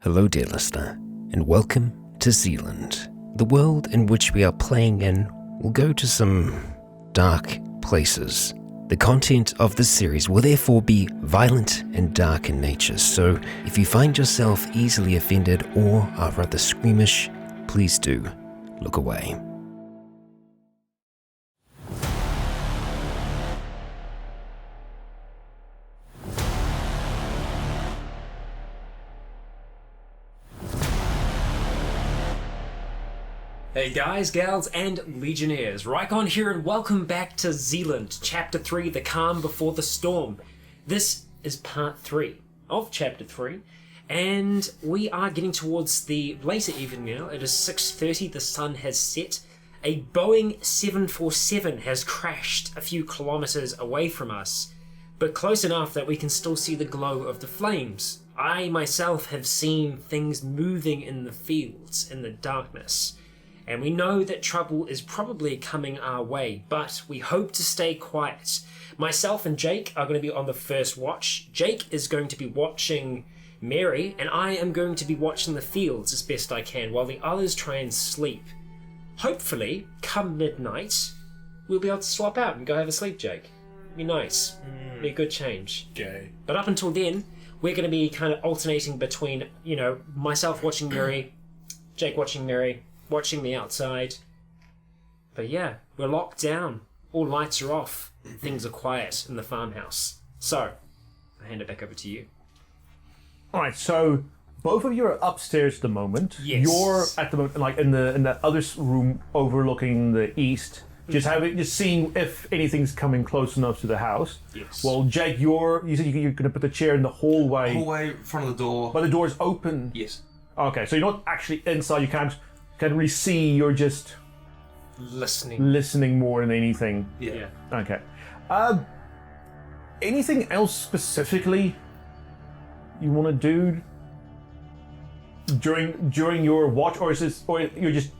Hello, dear listener, and welcome to Zealand. The world in which we are playing in will go to some dark places. The content of this series will therefore be violent and dark in nature, so if you find yourself easily offended or are rather squeamish, please do look away. Hey guys, gals, and legionnaires, Rycon here and welcome back to Zealand, Chapter 3, The Calm Before the Storm. This is Part 3 of Chapter 3, and we are getting towards the later evening now. It is 6:30, the sun has set. A Boeing 747 has crashed a few kilometres away from us, but close enough that we can still see the glow of the flames. I myself have seen things moving in the fields in the darkness. And we know that trouble is probably coming our way, but we hope to stay quiet. Myself and Jake are going to be on the first watch. Jake is going to be watching Mary, and I am going to be watching the fields as best I can, while the others try and sleep. Hopefully, come midnight, we'll be able to swap out and go have a sleep, Jake. Be nice. Be a good change. Okay. But up until then, we're going to be kind of alternating between, myself watching Mary, Jake watching Mary, watching the outside. But yeah, we're locked down. All lights are off. Things are quiet in the farmhouse. So, I hand it back over to you. Alright, so both of you are upstairs at the moment. Yes. You're at the moment like in that other room overlooking the east. Just seeing if anything's coming close enough to the house. Yes. Well, Jake, you said you're gonna put the chair in the hallway. Hallway, front of the door. But the door's open. Yes. Okay, so you're not actually inside, you can't really see, you're just listening more than anything. Yeah. Okay. Anything else specifically you want to do during your watch, or you're just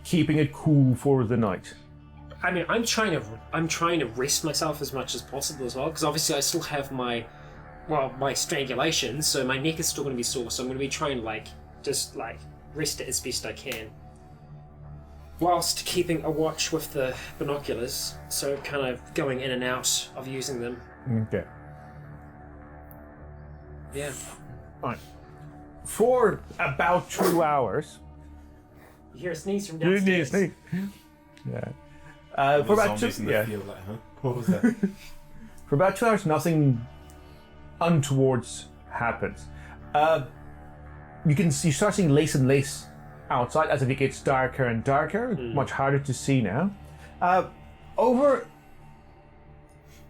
keeping it cool for the night? I mean, I'm trying to rest myself as much as possible as well, because obviously I still have my strangulation, so my neck is still going to be sore, so I'm going to be trying to rest it as best I can, whilst keeping a watch with the binoculars, so kind of going in and out of using them. Okay. Yeah. Alright. For about 2 hours. You hear a sneeze from downstairs. Yeah. For about 2 What was that? For about 2 hours, nothing untowards happens. You start seeing less and less outside as it gets darker and darker, much harder to see now. Over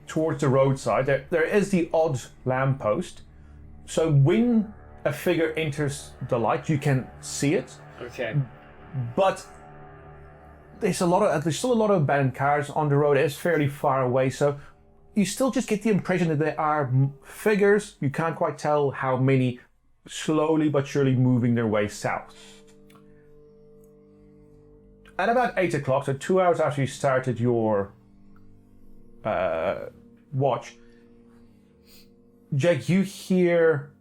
towards the roadside, there is the odd lamppost. So when a figure enters the light, you can see it. Okay. But there's still a lot of abandoned cars on the road. It's fairly far away, so you still just get the impression that there are figures. You can't quite tell how many, slowly but surely moving their way south. At about 8 o'clock, so 2 hours after you started your watch, Jake, you hear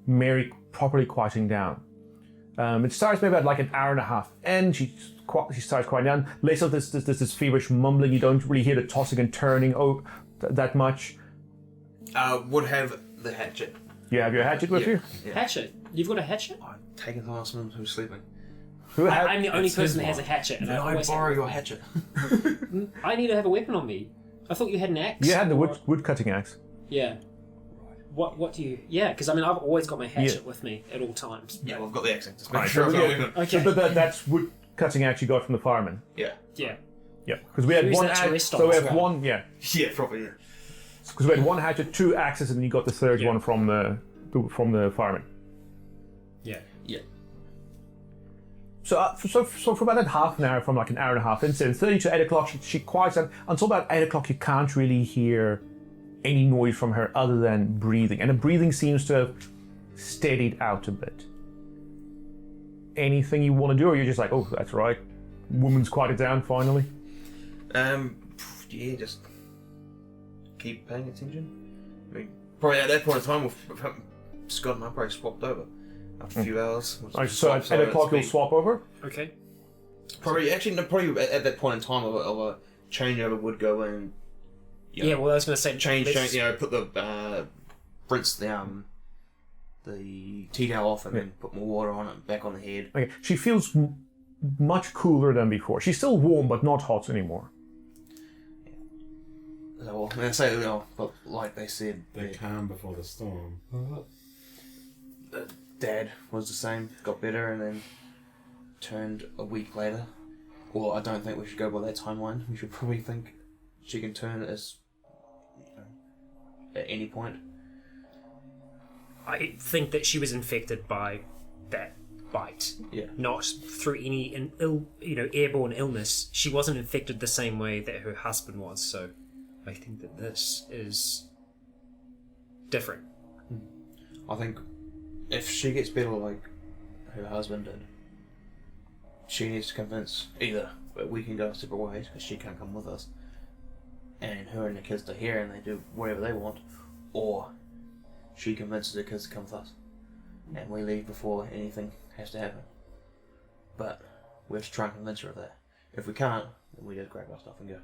Mary properly quieting down. It starts maybe about an hour and a half in. She starts quieting down. Less of this feverish mumbling. You don't really hear the tossing and turning that much. Would have the hatchet. You have your hatchet with you? Yeah. Hatchet? You've got a hatchet? I've taken the last one who's sleeping. I'm the only person that has a hatchet. And Then I borrow your hatchet. I need to have a weapon on me. I thought you had an axe. You had the wood cutting axe. Yeah. What do you... Yeah, because I've always got my hatchet with me at all times. Yeah, well, I've got the axe. Just Right, make sure I've got a weapon. Okay. So, but that's wood cutting axe you got from the fireman. Yeah. Yeah. Yeah, because we had Use one that to axe. rest on So we as have well. one. Yeah. Yeah, probably. Yeah. Because we had one hatchet, 2 axes, and then you got the third one from the fireman. Yeah. Yeah. So for about that half an hour, from an hour and a half in, 7:30 to 8 o'clock, she quiets down. Until about 8 o'clock, you can't really hear any noise from her other than breathing. And the breathing seems to have steadied out a bit. Anything you want to do, or you're just like, oh, that's right, woman's quieted down finally? Yeah, just keep paying attention. I mean, probably at that point in time, we've Scott and I probably swapped over after a few hours. So at 8 o'clock you'll swap over? Okay. Probably at that point in time of a changeover would go in. Yeah, well, I was going to say Change, put the rinse the tea towel off and then put more water on it, back on the head. Okay. She feels much cooler than before. She's still warm, but not hot anymore. So, I say, but like they said, The calm before the storm. Dad was the same, got better, and then turned a week later. Well, I don't think we should go by that timeline. We should probably think she can turn as at any point. I think that she was infected by that bite. Yeah. Not through any airborne illness. She wasn't infected the same way that her husband was, so I think that this is different. I think if she gets better like her husband did, she needs to convince either that we can go separate ways because she can't come with us, and her and the kids are here and they do whatever they want, or she convinces the kids to come with us and we leave before anything has to happen. But we have to try and convince her of that. If we can't, then we just grab our stuff and go.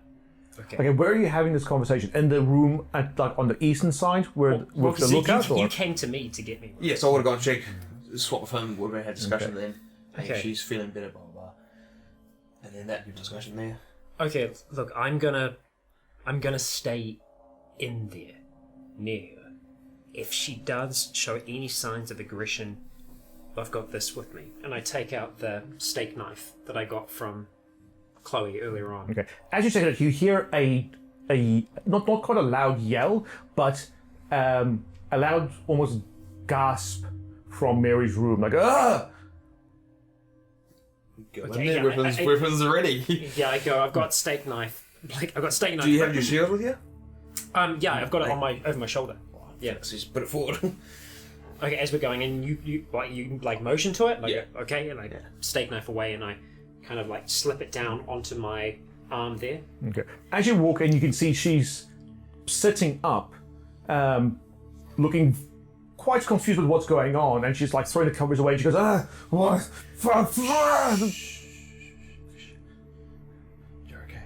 Okay, where are you having this conversation? In the room at on the eastern side, with the lookout? You came to me to get me. Yeah, so I would have gone check, swap with him, we would have had a discussion then. Hey, Okay. she's feeling better, blah blah blah. And then that discussion there. Okay, look, I'm gonna stay in there, near her. If she does show any signs of aggression, I've got this with me. And I take out the steak knife that I got from Chloe earlier on. Okay. As you say that, you hear a not quite a loud yell, but a loud almost gasp from Mary's room, like ah. Go Okay, in there, yeah, weapons are ready. Yeah, I go. I've got steak knife. Like I've got steak knife. Do you have your shield with you? Yeah, I've got it on over my shoulder. Yeah. So just put it forward. Okay, as we're going, and you motion to it, like Yeah. okay, and I steak knife away, and I kind of like slip it down onto my arm there. Okay. As you walk in, you can see she's sitting up, looking quite confused with what's going on, and she's like throwing the covers away. And she goes, "Ah, what? You're okay.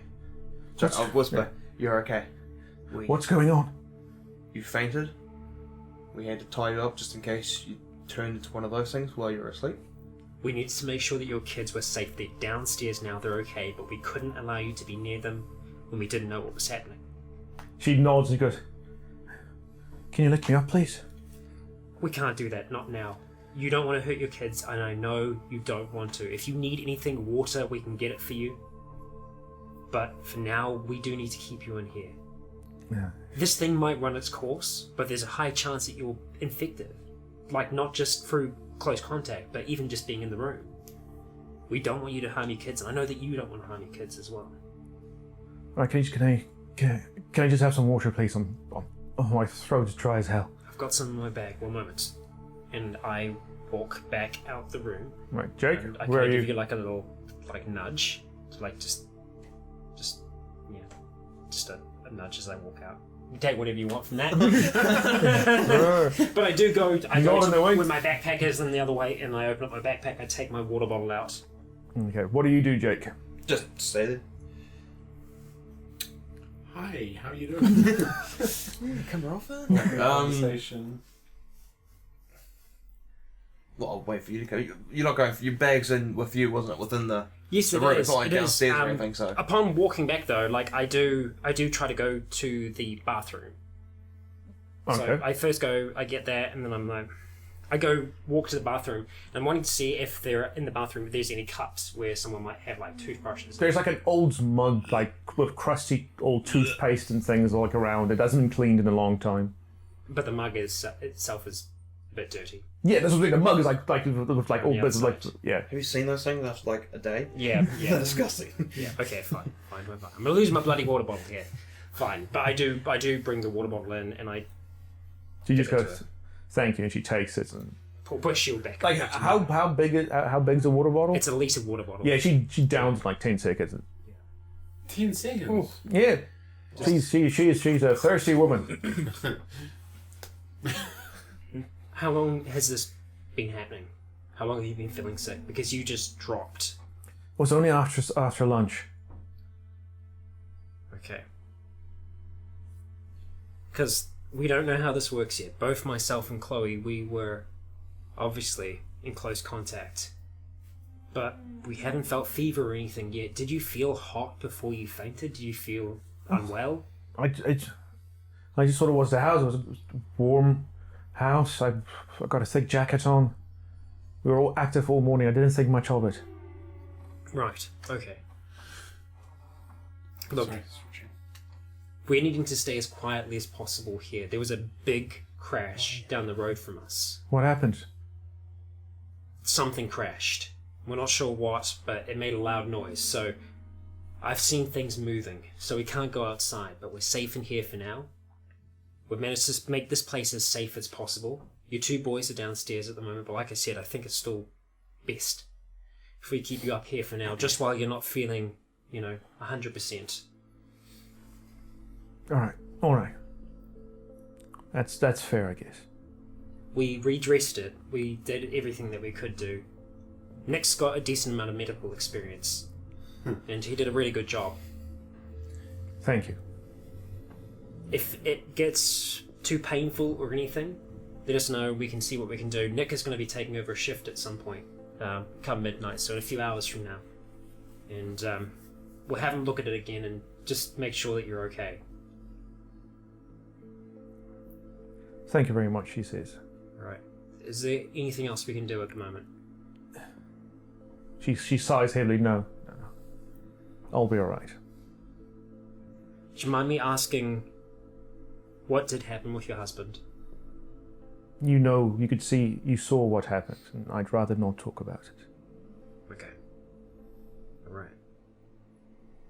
So I'll whisper, you're okay. What's going on?" You fainted. We had to tie you up just in case you turned into one of those things while you were asleep. We needed to make sure that your kids were safe. They're downstairs now, they're okay, but we couldn't allow you to be near them when we didn't know what was happening. She nods and goes, "Can you lift me up, please?" We can't do that, not now. You don't want to hurt your kids, and I know you don't want to. If you need anything, water, we can get it for you. But for now, we do need to keep you in here. Yeah. This thing might run its course, but there's a high chance that you're infected. Like, not just through close contact, but even just being in the room. We don't want you to harm your kids, and I know that you don't want to harm your kids as well. Right, can I just have some water, please? My throat's dry as hell. I've got some in my bag, 1 moment. And I walk back out the room. Right, Jake, And I where are kind of you? give you like a little nudge. To like just a nudge as I walk out. You take whatever you want from that. But I do go. I go Not in the way. where my backpack is in the other way, and I open up my backpack. I take my water bottle out. Okay, what do you do, Jake? Just stay there. Hi, how you doing? Come off it. Conversation. Well, I'll wait for you to go. You're not going for your bag's in with you, wasn't it? Within the Yes, the it room. is. It's not like It is. downstairs or anything. So Upon walking back, though, like I do try to go to the bathroom. Okay. So I first go, I get there, and then I'm like, I go walk to the bathroom, and I'm wanting to see if there in the bathroom there's any cups where someone might have like toothbrushes. There's like an old mug, like with crusty old toothpaste and things like around. It hasn't been cleaned in a long time. But the mug itself is a bit dirty. Yeah, this was like the mug is like with like all the bits of like outside. yeah. have you seen those things after like a day? Yeah, yeah. Disgusting. Yeah. Okay, fine. I'm gonna lose my bloody water bottle here. Fine, but I do bring the water bottle in, and I She just Give it goes, to "Thank you," and she takes it. And put my shield back. like how big's a water bottle? It's a litre water bottle. Yeah, she downs in like 10 seconds. 10 seconds. Yeah, she's a thirsty woman. How long has this been happening? How long have you been feeling sick? Because you just dropped. It was only after lunch. Okay. Because we don't know how this works yet. Both myself and Chloe, we were obviously in close contact. But we haven't felt fever or anything yet. Did you feel hot before you fainted? Did you feel unwell? I just thought it was the house. It was a warm house. I got a thick jacket on. We were all active all morning. I didn't think much of it. Right, okay. Look, Sorry. we're needing to stay as quietly as possible here. There was a big crash down the road from us. What happened? Something crashed. We're not sure what, but it made a loud noise, so I've seen things moving, so we can't go outside, but we're safe in here for now. We've managed to make this place as safe as possible. Your two boys are downstairs at the moment, but like I said, I think it's still best if we keep you up here for now, just while you're not feeling, 100%. All right. That's fair, I guess. We redressed it. We did everything that we could do. Nick's got a decent amount of medical experience, and he did a really good job. Thank you. If it gets too painful or anything, let us know. We can see what we can do. Nick is going to be taking over a shift at some point, come midnight, so in a few hours from now. And we'll have him look at it again and just make sure that you're okay. Thank you very much, she says. Alright. Is there anything else we can do at the moment? She sighs heavily. No. I'll be all right. Do you mind me asking what did happen with your husband? You saw what happened, and I'd rather not talk about it. Okay. Alright.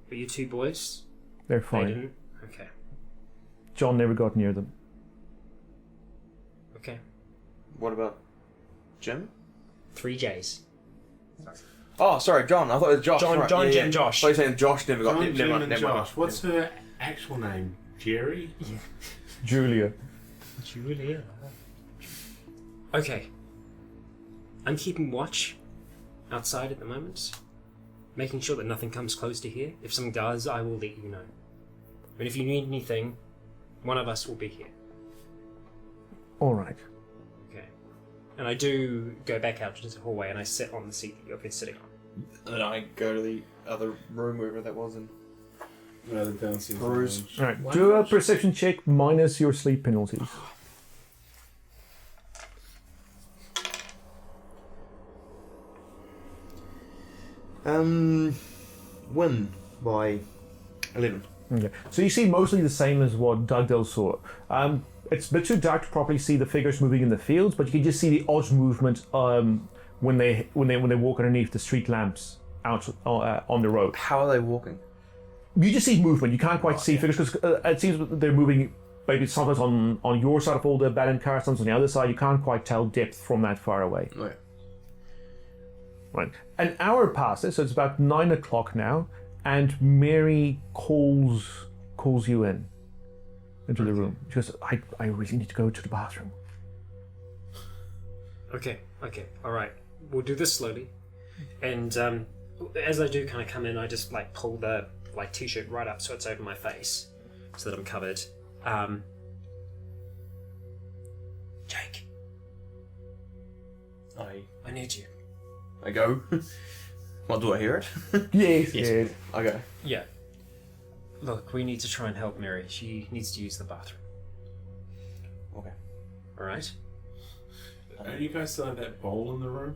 But you two boys? They're They fine. didn't? Okay. John never got near them. Okay. What about Jim? 3 J's. Oh, sorry, John. I thought it was Josh. John, right. John, Jim, Josh. I thought you were saying Josh never got John, never Jim, mind, and never mind. Josh. What's her actual name? Jerry? Julia. Julia. Okay. I'm keeping watch outside at the moment, making sure that nothing comes close to here. If something does, I will let you know. And if you need anything, one of us will be here. All right. Okay. And I do go back out into the hallway and I sit on the seat that you've been sitting on. And then I go to the other room, wherever that was, and The downstairs Bruce. lounge. All right. Why Do a not? perception check minus your sleep penalties. win by 11. Okay. So you see mostly the same as what Dugdale saw. It's a bit too dark to properly see the figures moving in the fields, but you can just see the odd movement when they walk underneath the street lamps out on the road. How are they walking? You just see movement. You can't quite see figures because it seems that they're moving maybe sometimes on your side of all the abandoned cars, sometimes on the other side. You can't quite tell depth from that far away. Okay. Right. An hour passes, so it's about 9 o'clock now, and Mary calls you into the room. She goes, I really need to go to the bathroom. Okay, alright. We'll do this slowly. And as I do kind of come in, I just pull the t-shirt right up so it's over my face, so that I'm covered. Jake. I need you. I go. Well, do I hear it? Yes. Okay. Yeah. Look, we need to try and help Mary. She needs to use the bathroom. Okay. Alright? Don't you guys still have that bowl in the room?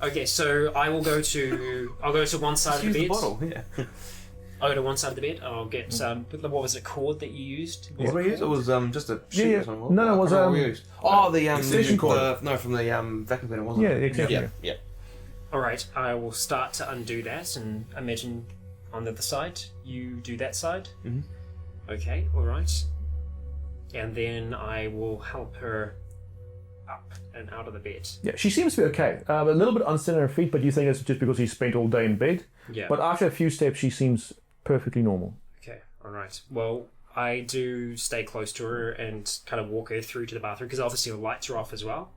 Okay, so I'll go to one side of the Use bed. the bottle, yeah. I'll go to one side of the bed. I'll get what was it, cord that you used? What did we use? It was just a sheet Yeah. or something. No, it was, I can't remember what we used. Oh, the extension cord. from the vacuum cleaner, wasn't Yeah, it? the extension. Yeah. Alright, I will start to undo that and imagine on the other side, you do that side. Mhm. Okay, alright. And then I will help her up and out of the bed. Yeah, she seems to be okay. A little bit unsteady on her feet, but you think it's just because she spent all day in bed. Yeah. But after a few steps, she seems perfectly normal. Okay, alright. Well, I do stay close to her and kind of walk her through to the bathroom, because obviously the lights are off as well.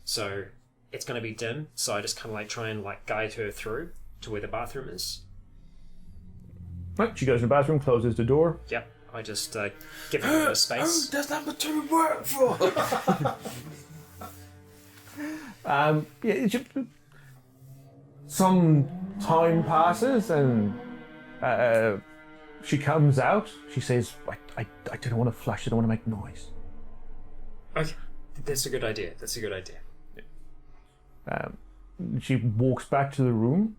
So it's going to be dim. So I just kind of like try and like guide her through to where the bathroom is. Right, she goes in the bathroom, closes the door. Yep. I just give her a bit of space. Who does number 2 work for? Yeah, some time passes and she comes out. She says, I don't want to flush, I don't want to make noise. Okay. That's a good idea. She walks back to the room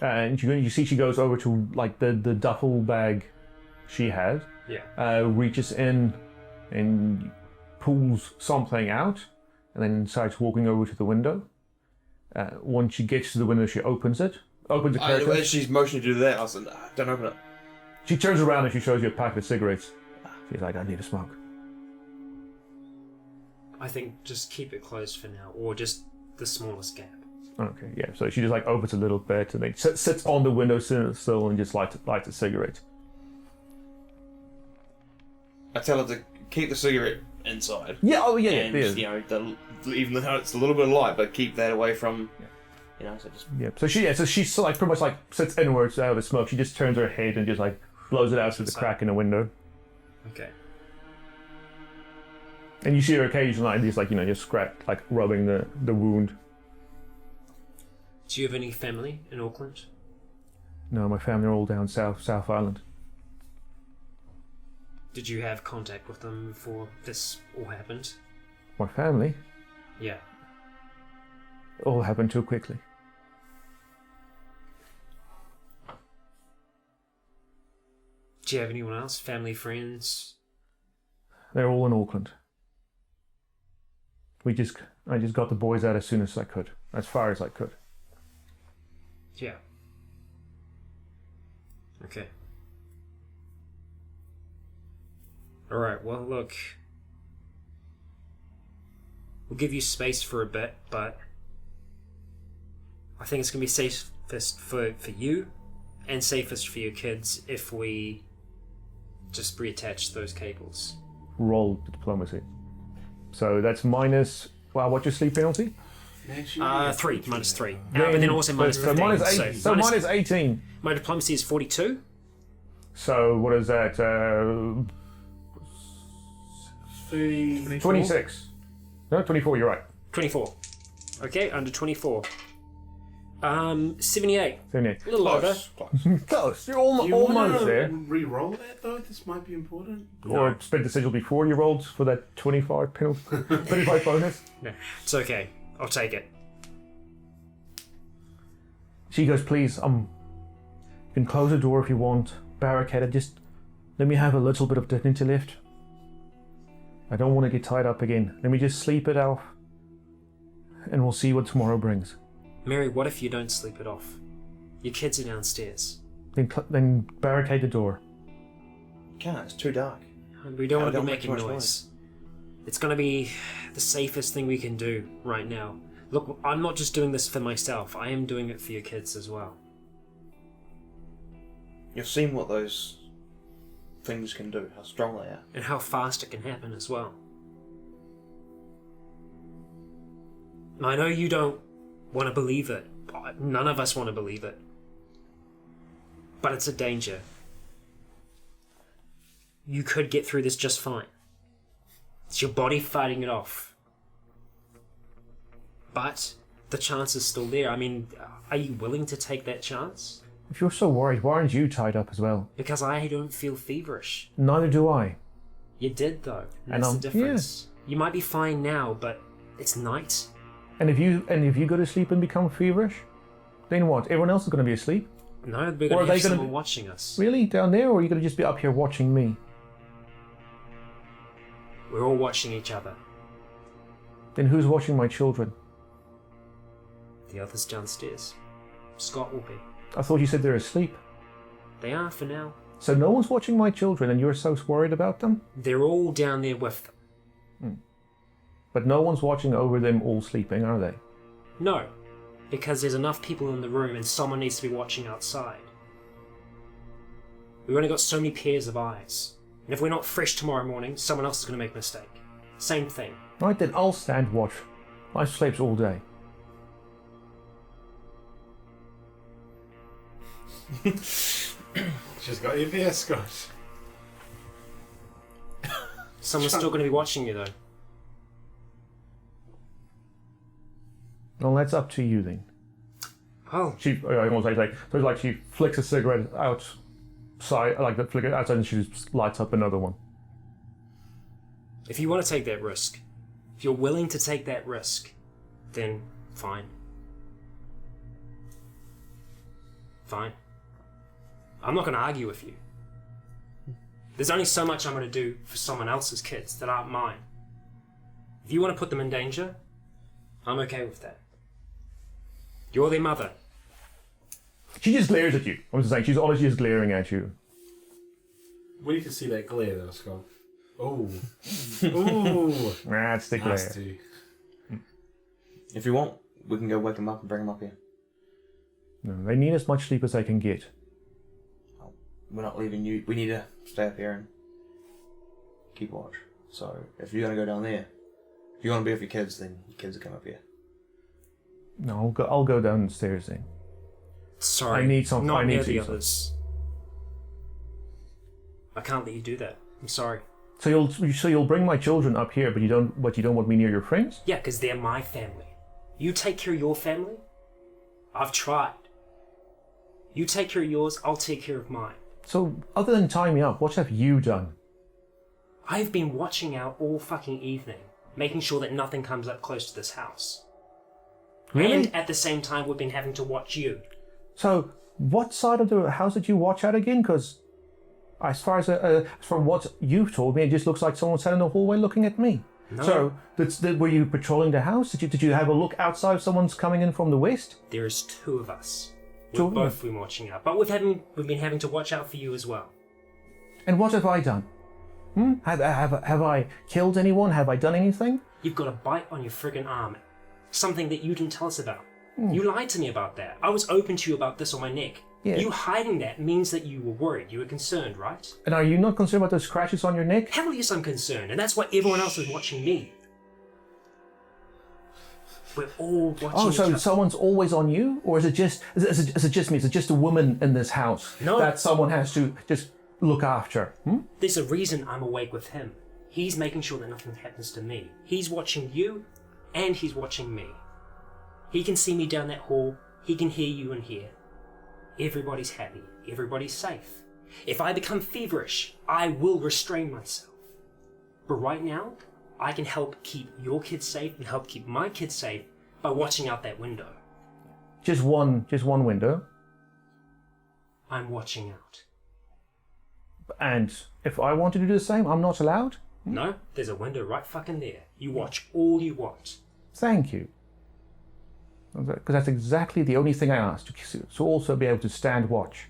and you see she goes over to like the duffel bag she has. Yeah. Reaches in and pulls something out and then starts walking over to the window. Once she gets to the window, she opens the curtain. As she's motioning to do that, I said, nah, don't open it. She turns around and she shows you a pack of cigarettes. She's like, I need a smoke. I think just keep it closed for now, or just the smallest gap. Okay, yeah. So she just like opens a little bit and then sits on the windowsill and just lights a cigarette. I tell her to keep the cigarette inside. Yeah, oh yeah, And, yeah. you know, even though it's a little bit light, but keep that away from, you know, so just... Yeah. So she's like pretty much like sits inwards out of the smoke. She just turns her head and just like blows it out through the crack in the window. Okay. And you see her occasionally just like, you know, just scratch, like rubbing the wound. Do you have any family in Auckland? No, my family are all down South Island. Did you have contact with them before this all happened? My family? Yeah. It all happened too quickly. Do you have anyone else? Family, friends? They're all in Auckland. I just got the boys out as soon as I could, as far as I could. Yeah. Okay. Alright, well, look. We'll give you space for a bit, but I think it's going to be safest for you and safest for your kids if we just reattach those cables. Roll diplomacy. So that's minus, well, what's your sleep penalty? 3, minus 3. But then also minus 15. So minus 18. My diplomacy is 42. So what is that? 26. No, 24, you're right. 24. Okay, under 24. 78. 78. A little over. Close. You're Do you almost want there. to re-roll that though? This might be important. Or spend the sigil before you rolled for that 25 penalty, 25 bonus. No, it's okay. I'll take it. She goes, please, you can close the door if you want. Barricade it. Just let me have a little bit of dignity left. I don't want to get tied up again. Let me just sleep it off. And we'll see what tomorrow brings. Mary, what if you don't sleep it off? Your kids are downstairs. Then barricade the door. Can't, it's too dark. We don't want to don't be make making too much noise. It's going to be the safest thing we can do right now. Look, I'm not just doing this for myself. I am doing it for your kids as well. You've seen what those things can do, how strong they are. And how fast it can happen as well. I know you don't want to believe it. None of us want to believe it. But it's a danger. You could get through this just fine. It's your body fighting it off. But the chance is still there. I mean, are you willing to take that chance? If you're so worried, why aren't you tied up as well? Because I don't feel feverish. Neither do I. You did, though. And That's the difference. You might be fine now, but it's night. And if you go to sleep and become feverish, then what? Everyone else is going to be asleep. No, we're Or going are to they have gonna someone be- watching us. Really? Down there? Or are you going to just be up here watching me? We're all watching each other. Then who's watching my children? The others downstairs. Scott will be. I thought you said they're asleep. They are for now. So no one's watching my children and you're so worried about them? They're all down there with them. But no one's watching over them all sleeping, are they? No, because there's enough people in the room and someone needs to be watching outside. We've only got so many pairs of eyes. And if we're not fresh tomorrow morning, someone else is going to make a mistake. Same thing. Right then, I'll stand watch. I sleeps all day. She's got your beer, Scott. Someone's still going to be watching you, though. Well, that's up to you then. Oh, She, I almost like, so it's like she flicks a cigarette outside, like the flicker outside, and she just lights up another one. if you want to take that risk, if you're willing to take that risk, then fine. Fine. I'm not going to argue with you. There's only so much I'm going to do for someone else's kids that aren't mine. If you want to put them in danger, I'm okay with that. You're their mother. She just glares at you. I'm just saying, she's always just glaring at you. We can see that glare though, Scott. Oh. Ooh. That's the glare. Nasty. If you want, we can go wake them up and bring them up here. No, they need as much sleep as they can get. We're not leaving you. We need to stay up here and keep watch. So if you're going to go down there, if you want to be with your kids, then your kids will come up here. No, I'll go downstairs then. Sorry, I need some- not I need near to the use them. others. I can't let you do that. I'm sorry. So you'll bring my children up here, but you don't want me near your friends? Yeah, because they're my family. You take care of your family. I've tried. You take care of yours, I'll take care of mine. So other than tying me up, what have you done? I've been watching out all fucking evening, making sure that nothing comes up close to this house. Really? And at the same time, we've been having to watch you. So what side of the house did you watch at again? Because as far as from what you've told me, it just looks like someone sat in the hallway looking at me. No. So were you patrolling the house? Did you have a look outside if someone's coming in from the west? There's two of us. Two We've of you? both been watching out, but we've been having to watch out for you as well. And what have I done? Have I killed anyone? Have I done anything? You've got a bite on your friggin' arm. Something that you didn't tell us about. You lied to me about that. I was open to you about this on my neck. Yeah. You hiding that means that you were worried. You were concerned, right? And are you not concerned about those scratches on your neck? Hell yes, I'm concerned, and that's why everyone else is watching me. We're all watching Oh, each so other. someone's always on you, or is it just me? Is it just a woman in this house No. that someone has to just look after? There's a reason I'm awake with him. He's making sure that nothing happens to me. He's watching you, and he's watching me. He can see me down that hall. He can hear you in here. Everybody's happy. Everybody's safe. If I become feverish, I will restrain myself. But right now, I can help keep your kids safe and help keep my kids safe by watching out that window. Just one window. I'm watching out. And if I want to do the same, I'm not allowed? No, there's a window right fucking there. You watch all you want. Thank you. Because that's exactly the only thing I asked, to also be able to stand watch.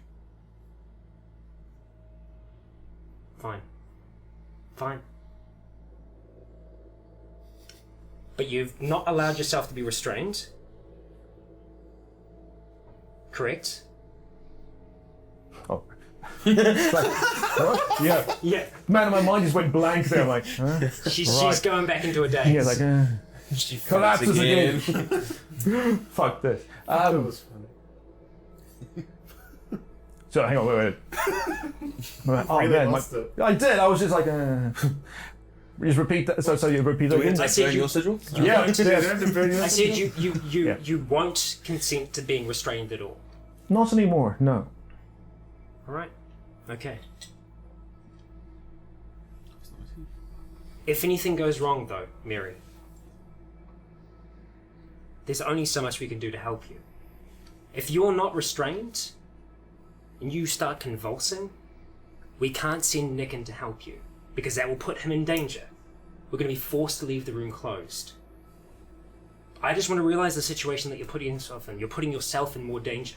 Fine. Fine. But you've not allowed yourself to be restrained. Correct? Oh. What? Yeah. Yeah. Man, my mind just went blank there. I'm like, huh? She's going back into a daze. Yeah, like, She collapses again. fuck this. That was funny. So hang on, wait. Oh Really man, lost it. I did. I was just like, just repeat that. So you repeat that Do we again? have I to said burn you- your sigil? Yeah, You don't have to burn your I said Yeah. you won't consent to being restrained at all. Not anymore. No. Alright. Okay. If anything goes wrong though, Mary, there's only so much we can do to help you. If you're not restrained and you start convulsing, we can't send Nick in to help you because that will put him in danger. We're going to be forced to leave the room closed. I just want to realize the situation that you're putting yourself in. You're putting yourself in more danger.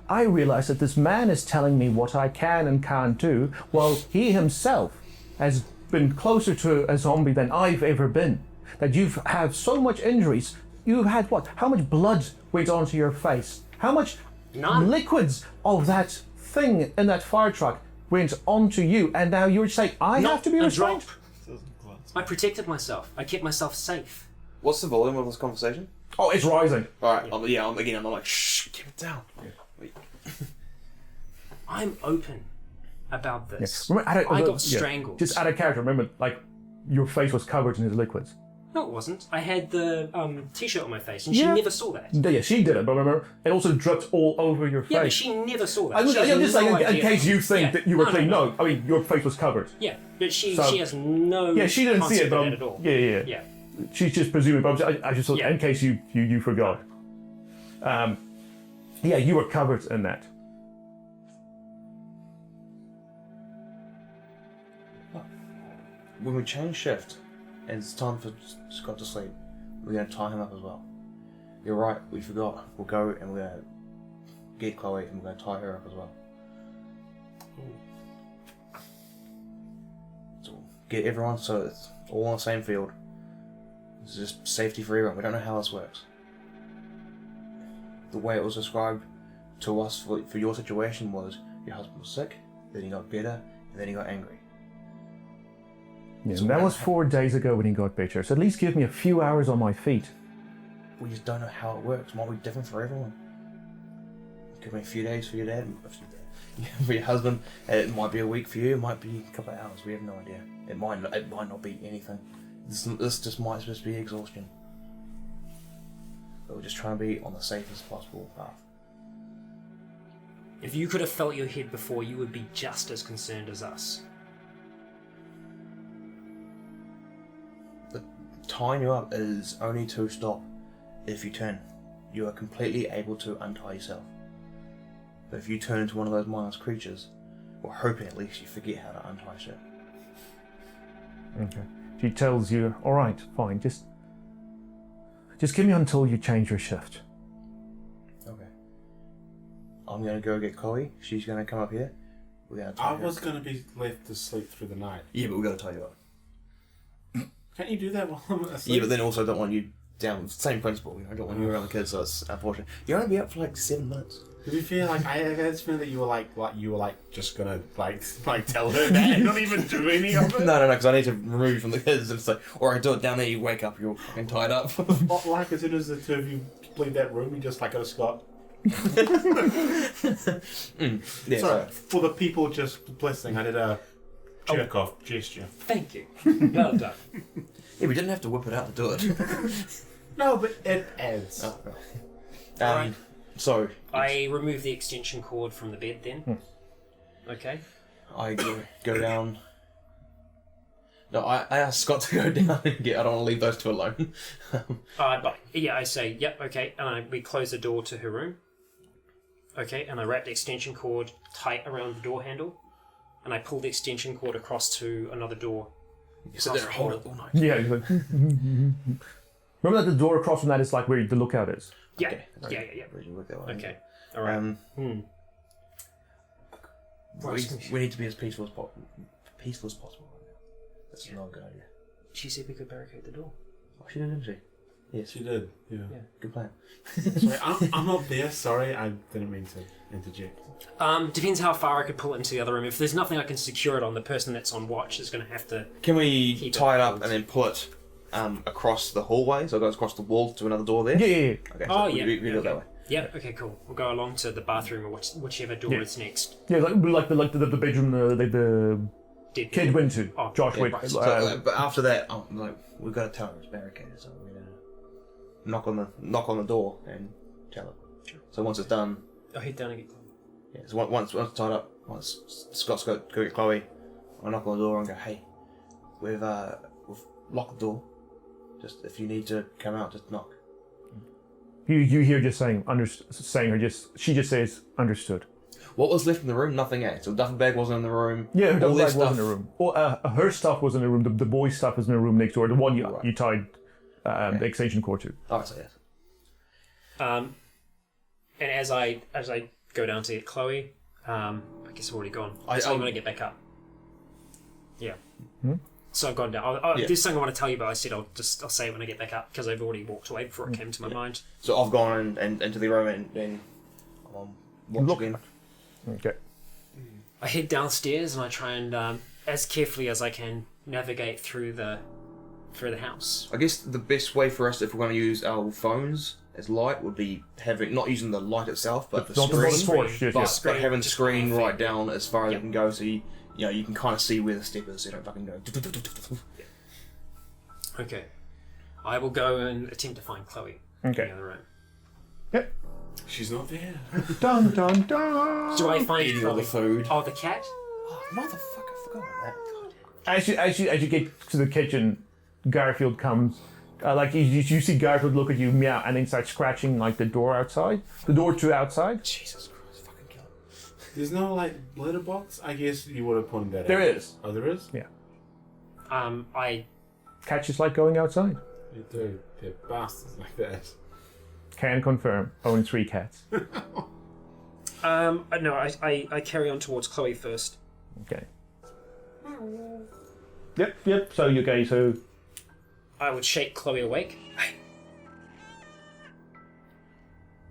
I realize that this man is telling me what I can and can't do, while he himself has been closer to a zombie than I've ever been. That you've had so much injuries. You've had what? How much blood went onto your face? How much None. liquids of that thing in that fire truck went onto you, and now you're saying I have to be a restrained? drop. I protected myself. I kept myself safe. What's the volume of this conversation? Oh, it's rising. Alright, I'm like, shh, keep it down. Yeah. Wait. I'm open about this. Remember, I got strangled. Just out of character, remember, like, your face was covered in his liquids. No, it wasn't. I had the t-shirt on my face, and she never saw that. Yeah, she did it, but remember, it also dripped all over your face. Yeah, but she never saw that. I'm just saying, in case you think that you were clean. No. No, I mean, your face was covered. Yeah, but she So- has no. Yeah, she didn't see it, concept of but that at all. yeah. She's just presuming, but I just thought, Yeah. in case you forgot. Yeah, you were covered in that. When we change shift and it's time for Scott to sleep, we're going to tie him up as well. You're right, we forgot. We'll go and we're going to get Chloe and we're going to tie her up as well. So we'll get everyone so it's all on the same field. It's just safety for everyone. We don't know how this works. The way it was described to us for your situation was your husband was sick, then he got better, and then he got angry. Yeah, So and that when- was 4 days ago when he got better. So at least give me a few hours on my feet. We just don't know how it works. It might be different for everyone. It could be a few days for your dad, for your husband. It might be a week for you. It might be a couple of hours. We have no idea. It might not be anything. This just might just be exhaustion. But we're just trying to be on the safest possible path. If you could have felt your head before, you would be just as concerned as us. The tying you up is only to stop if you turn. You are completely able to untie yourself. But if you turn into one of those mindless creatures, we're hoping at least you forget how to untie shit. Okay. She tells you, all right, fine, just give me until you change your shift. Okay. I'm gonna go get Chloe. She's gonna come up here. We're gonna tie I her. was going to be left to sleep through the night. Yeah, but we gotta tie you up. Can't you do that while I'm asleep? Yeah, but then also don't want you down. Same principle. You know, I don't want you around the kids, so it's unfortunate. You're only be up for like 7 minutes. To be fair, like I just feel that you were just gonna like tell her that and not even do any of it. No, because I need to remove you from the kids. And it's like, or I do it down there. You wake up, you're fucking tied up. Not like as soon as the two of you leave that room, you just like go to Scott. Yeah, Sorry, for the people just listening, I did a jerk off gesture. Thank you. Well done. Yeah, we didn't have to whip it out to do it. No, but it adds. Oh, right. Alright. So I remove the extension cord from the bed then. Okay. I go down. No, I asked Scott to go down and get. I don't want to leave those two alone. But yeah, I say, yep, okay, and we close the door to her room. Okay, and I wrap the extension cord tight around the door handle, and I pull the extension cord across to another door. You sit there and hold it all night. Yeah. He's like, remember that the door across from that is like where the lookout is. Yeah, Okay. yeah. Really work that way. Okay, all right. We need to be as peaceful as possible. That's not a good idea. She said we could barricade the door. Oh, she did, didn't she? Yes. She did. Yeah. Good plan. Sorry, I'm not there. Sorry, I didn't mean to interject. Depends how far I could pull it into the other room. If there's nothing I can secure it on, the person that's on watch is going to have to. Can we Keep tie it it up pulled. and then pull it across the hallway? So it goes across the wall to another door there? Yeah. Okay, Oh, so yeah. we do it that way. Yeah. Okay. Cool. We'll go along to the bathroom or whichever door Yeah. is next. Yeah, like the bedroom the Dead kid went to. Oh, Josh yeah, went. right. So, but after that, we've got to tell her it's barricaded, so we're gonna knock on the door and tell her. Sure. So once it's done, I'll head down and get Chloe. yeah. So once it's tied up, once Scott's go get Chloe, I'll knock on the door and go, hey, we've locked the door. Just if you need to come out, just knock. You hear just saying she just says understood. What was left in the room? Nothing else. So the duffel bag wasn't in the room. Yeah, her all bag this was stuff. in the room. Or her stuff was in the room. The boy's stuff was in the room next door. The one you Right. you tied the extension cord to. Oh, so yes. And as I go down to get Chloe, I guess I've already gone. So I'm going to get back up. Yeah. So I've gone down. Yeah. There's something I want to tell you, but I said I'll say it when I get back up because I've already walked away before it came to my mind. So I've gone and into the room and watched Look. again. Okay. I head downstairs and I try and, as carefully as I can, navigate through the house. I guess the best way for us, if we're going to use our phones as light, would be not using the light itself, but the Not the screen. torch, yes. But having the just screen kind of right down as far as Yep. it can go, so you can kind of see where the step is. So you don't fucking go. Okay. I will go and attempt to find Chloe in Okay. the other room. Yep. She's not there. Dun dun dun. Do I find Eating all the Chloe? food. Oh, the cat? Oh, motherfucker, I forgot about As you get to the kitchen, Garfield comes. You see Garfield look at you, meow, and then start scratching like the door outside, the door to outside. that. Jesus Christ, fucking kill him. There's no like litter box. I guess you would have pointed that There out. is. Oh, there is. Yeah. I Cats just like going outside. They do. They're bastards like that. Can confirm. Own 3 cats. no, I carry on towards Chloe first. Okay. Yep. So you okay? So I would shake Chloe awake.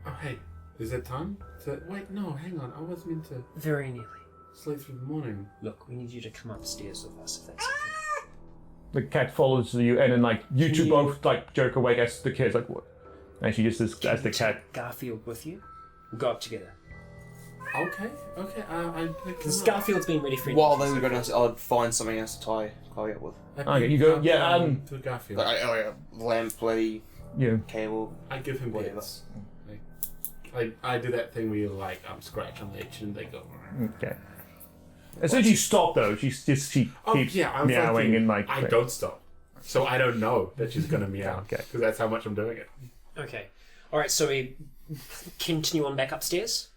Oh, hey. Is it time? Wait, no, hang on. I was meant to Very nearly. sleep through the morning. Look, we need you to come upstairs with us if that's okay. the cat follows you, and then like you two You- both like jerk awake as the kid's like what? And she just as the cat. Garfield with you. We'll go up together. Okay. I pick Because him up. Garfield's been really friendly. While they were going downstairs, I'd find something else to tie Chloe up with. I Okay, pick you go- up, yeah, to Garfield. Like, lamp, bloody Yeah. cable. I give him Whatever. bits. Like I do that thing where you like scratch on the itch and they go. Okay. As soon as you stop though, she Oh keeps yeah, I'm meowing fucking, and like. I don't stop, so I don't know that she's gonna meow. Okay. Because that's how much I'm doing it. Okay. Alright, so we continue on back upstairs.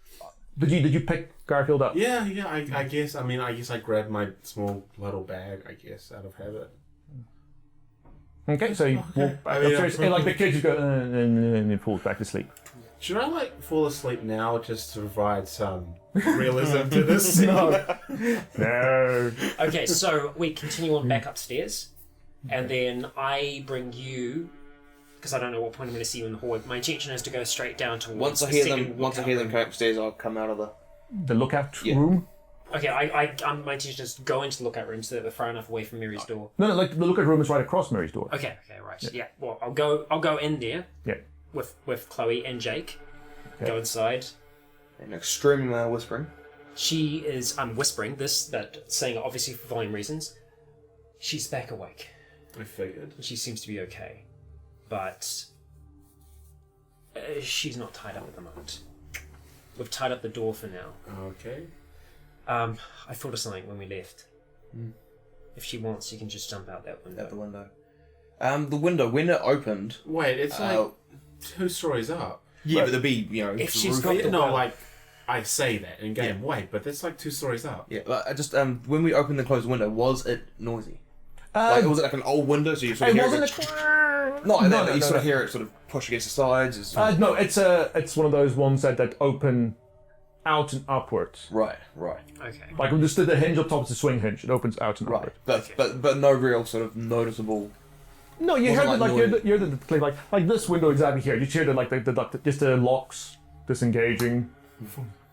Did you pick Garfield up? Yeah. I guess. I mean, I guess I grabbed my small little bag. I guess out of habit. Okay, so you walk back I mean, upstairs, and like the kids just go and then falls back to sleep. Should I like fall asleep now just to provide some realism to this? No. Okay, so we continue on back upstairs, and then I bring you, because I don't know what point I'm going to see you in the hallway. My intention is to go straight down towards Once I the hear second them, once I lookout hear them room. come upstairs, I'll come out of the. The lookout Yeah. room. Okay, my intention is to go into the lookout room so that we're far enough away from Mary's door. No, like the lookout room is right across Mary's door. Okay, right. Yeah. Well, I'll go in there Yeah. with Chloe and Jake. Okay. Go inside. And extreme whispering. She is whispering this, but saying it obviously for volume reasons. She's back awake. I figured. She seems to be okay, but she's not tied up at the moment. We've tied up the door for now. Okay. I thought of something when we left. If she wants, she can just jump out that window. Out the window. The window, when it opened. Wait, it's like 2 stories up. Yeah, but there'd be, If she's roof. got the No, well- like I say that in game. Yeah. Wait, but that's like 2 stories up. Yeah, but I just when we opened and closed the window, was it noisy? Was it like an old window, so you sort of It hear wasn't it? a. No, you sort no. of hear it sort of push against the sides. It's No, it's one of those ones that open out and upwards. right, Okay. Like just the hinge up top is the swing hinge. It opens out and right. upwards. But no real sort of noticeable. No, you Wasn't heard it like like you're the click like this window exactly here. You just hear the just the locks disengaging.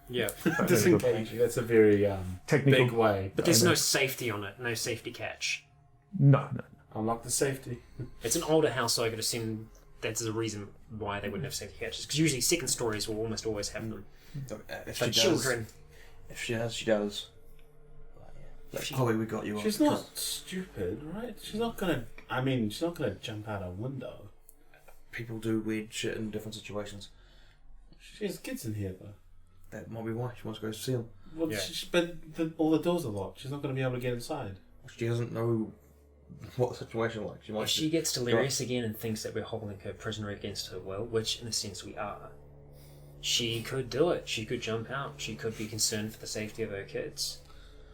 Yeah. Disengaging. That's a very Technical. big way. But there's no safety on it. No safety catch. No. Unlock the safety. It's an older house, so I could assume that's the reason why they wouldn't have safety catches. Because usually second stories will almost always have them. If But she children. If she does, she does. Like, Chloe, we got you. She's not stupid, right? She's not gonna. I mean, she's not gonna jump out a window. People do weird shit in different situations. She has kids in here, though. That might be why she wants to go see them. Well, Yeah. but all the doors are locked. She's not gonna be able to get inside. She doesn't know what the situation is like. She might. If she gets delirious again and thinks that we're holding her prisoner against her will, which in a sense we are, she could do it. She could jump out. She could be concerned for the safety of her kids.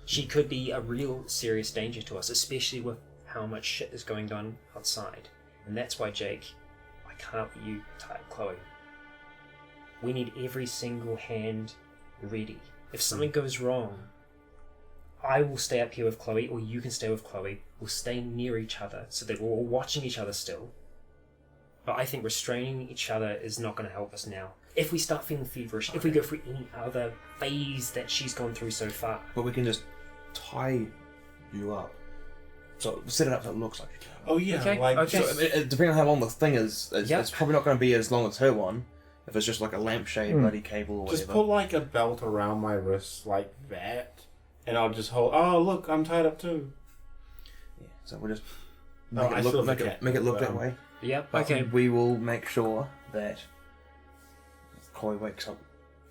She could be a real serious danger to us, especially with how much shit is going on outside. And that's why, Jake, I can't let you tie up Chloe. We need every single hand ready. If something goes wrong, I will stay up here with Chloe, or you can stay with Chloe. We'll stay near each other so that we're all watching each other still. But I think restraining each other is not going to help us now. If we start feeling feverish, if we go through any other phase that she's gone through so far. But we can just tie you up. So set it up so it looks like you can. Oh yeah, Okay, like okay. So, depending on how long the thing is, Yep. it's probably not going to be as long as her one. If it's just like a lampshade, bloody cable or just whatever. put like a belt around my wrist like that, and I'll just hold. Oh look, I'm tied up too. Yeah, so we'll just Oh, make, I it, still look, have make, a it, cat, make it look but, that way. Yep, But okay. we will make sure that Chloe wakes up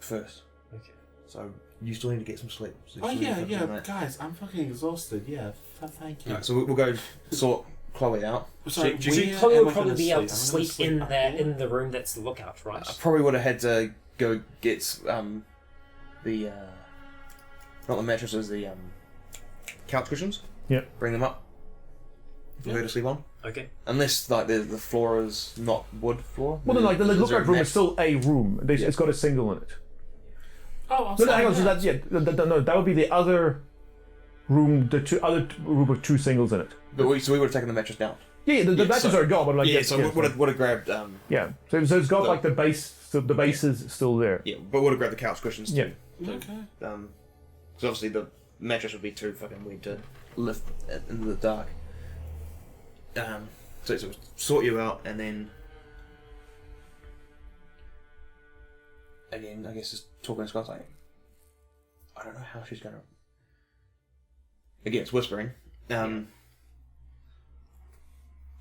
first. Okay. So you still need to get some sleep. So you Oh still need to yeah, focus yeah, on that. guys, I'm fucking exhausted. Yeah, thank you. Alright, so we'll go sort Chloe out. Sorry, Do you think where Chloe am would I probably gonna be able to I'm gonna sleep in up that here? in the room that's the lookout, right? I probably would have had to go get the not the mattresses, the couch cushions. Yeah. Bring them up for her to sleep on. Okay. Unless like the floor is not wood floor. Well, then, like the Is there lookout a room mat- is still a room. It's got a single in it. Oh, I'm No, no, hang on. sorry. So that's no, that would be the other room. The other room with two singles in it. But we would have taken the mattress down. Yeah, the Yeah, matches so- are gone, but like Yeah, so would have grabbed yeah. So it's got The- like the base. So the base is still there. yeah, but would have grabbed the couch cushions too. Yeah. Okay. Because obviously the mattress would be too fucking weird to lift into the dark. So sort you out, and then again, I guess just talking to Scott's like, I don't know how she's gonna. Again, it's whispering.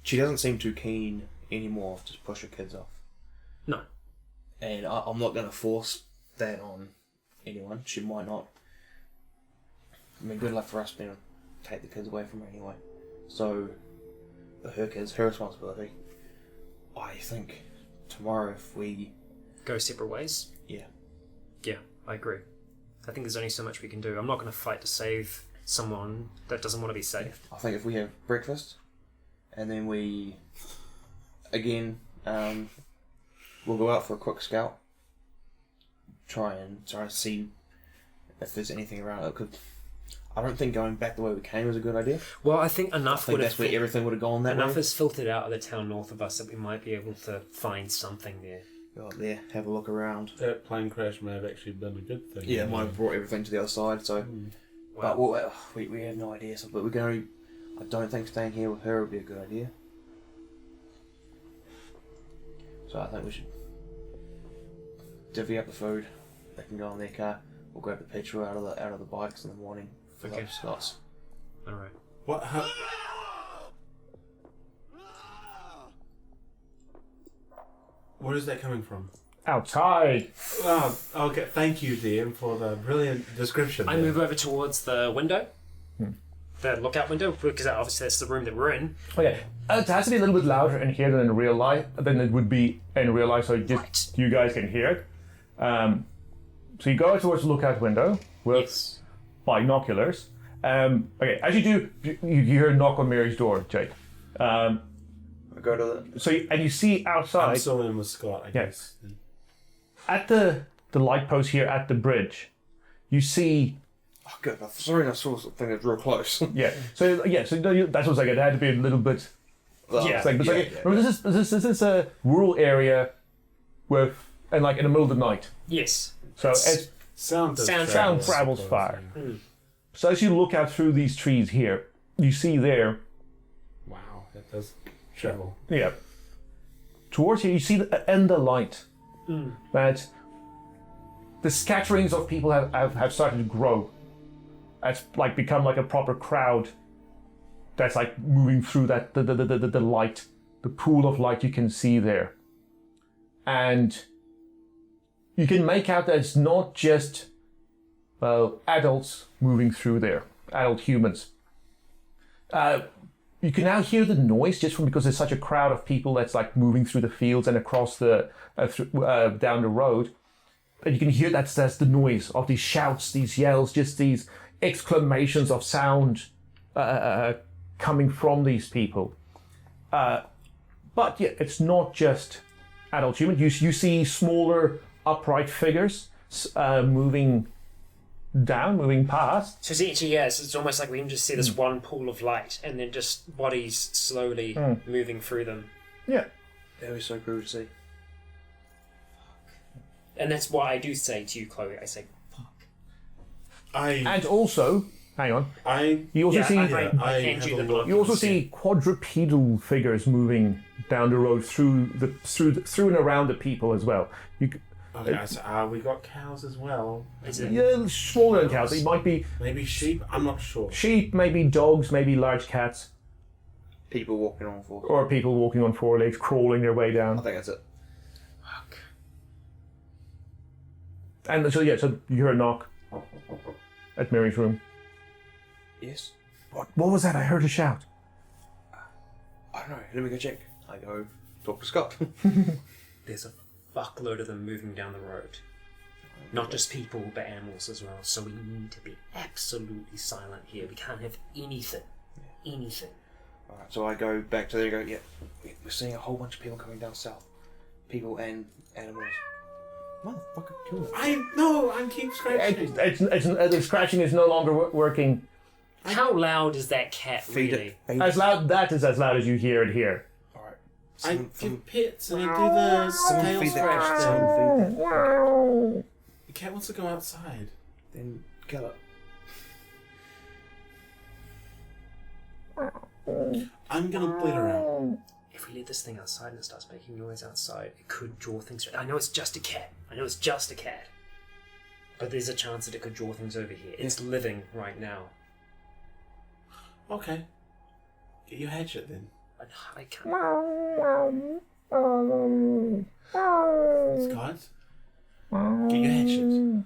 She doesn't seem too keen anymore to push her kids off, No. and I'm not gonna force that on anyone. She might not. I mean, good luck for us being able to take the kids away from her anyway. So, for her kids, her responsibility. I think tomorrow if we... Go separate ways? Yeah. Yeah, I agree. I think there's only so much we can do. I'm not going to fight to save someone that doesn't want to be saved. I think if we have breakfast, and then we... Again, we'll go out for a quick scout. Try and see if there's anything around it. 'Cause I don't think going back the way we came was a good idea. Well, I think enough I think would that's have where everything would have gone that enough way. is filtered out of the town north of us that we might be able to find something there. Go out there, have a look around. That plane crash may have actually been a good thing. Yeah, it might have brought everything to the other side, so... But we have no idea, so, but we're going to... I don't think staying here with her would be a good idea. So I think we should divvy up the food. They can go in their car. We'll grab the petrol out of the bikes in the morning. Fill Okay. up Scott's. Alright. What? Where is that coming from? Outside. Oh, okay. Thank you, DM, for the brilliant description. I there. move over towards the window. The lookout window, because obviously that's the room that we're in. Okay. It has to be a little bit louder in here than in real life. Than it would be in real life, so just you guys can hear it. So you go out towards the lookout window with Yes. binoculars. Okay. As you do, you hear a knock on Mary's door, Jake. We go to the... So you see I'm outside still in with Scott, I guess. at the light post here at the bridge. You see. Oh, good. Sorry, I saw something that's real close. Yeah. So that's what I was like. It had to be a little bit. Yeah. Remember, this is a rural area with and like in the middle of the night. Yes. So it's Sound travels far. So as you look out through these trees here, you see there. Wow, that does travel. Yeah. Towards here, you see in the light that the scatterings of people have started to grow. It's like become like a proper crowd that's like moving through that the light, the pool of light you can see there. And you can make out that it's not just adults moving through there, adult humans. You can now hear the noise just because there's such a crowd of people that's like moving through the fields and across the down the road. And you can hear that's the noise of these shouts, these yells, just these exclamations of sound coming from these people. But yeah, it's not just adult humans. You see smaller upright figures moving past. So essentially, yes, it's almost like we can just see this one pool of light and then just bodies slowly moving through them. Yeah. It was so cool to see. And that's why I do say to you, Chloe, I say, fuck. And also, hang on. You also Yeah, see I hand you the book. you also see quadrupedal figures moving down the road through and around the people as well. Okay, so we got cows as well. Is it? Yeah, smaller than cows. It might be Maybe sheep. I'm not sure. sheep, maybe dogs, maybe large cats, People walking on four. or people walking on four legs, crawling their way I down. think that's it. And so so you hear a knock at Mary's room. Yes. What was that? I heard a shout. I don't know. Let me go check. I go talk to Scott. There's a fuckload of them moving down the road. Not just people, but animals as well. So we need to be absolutely silent here. We can't have anything. Anything. Alright, so I go back to there and go, yeah, we're seeing a whole bunch of people coming down south. People and animals. Motherfucker, kill them. I keep scratching. The scratching is no longer working. How loud is that cat Feed really? it. Feed As loud. That is as loud as you hear it here. Alright. I give pits and I do the tail feed that scratch cat. thing. Someone feed that. The cat wants to go outside. Then kill it. I'm gonna bleed her out. If we let this thing outside and it starts making noise outside, it could draw things. I know it's just a cat. But there's a chance that it could draw things over here. It's living right now. Okay. Get your hatchet then. I can't. Scott? Get your hatchet.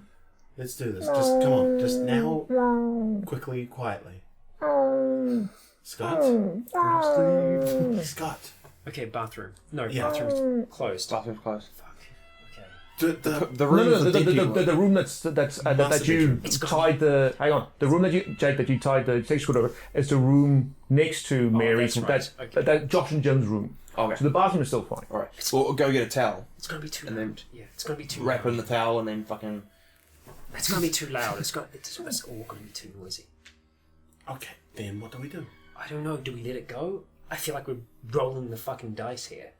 Let's do this. Just come on. Just now. Quickly, quietly. Scott? Scott. Okay, bathroom. No, Yeah. bathroom's closed. Bathroom's closed. Fuck. Okay. The room No, for dead people. the room that you tied the. Hang on. The room that you tied the six foot over is the room next to Mary's. that's right. That's Okay. that Josh and Jim's room. Okay. So the bathroom is still fine. Alright. Well, go get a towel. It's gonna be too And loud. then Yeah, it's gonna be too Wrap it in loud. the towel and then fucking. It's gonna be too loud. It's all gonna be too noisy. Okay, then what do we do? I don't know. Do we let it go? I feel like we're rolling the fucking dice here.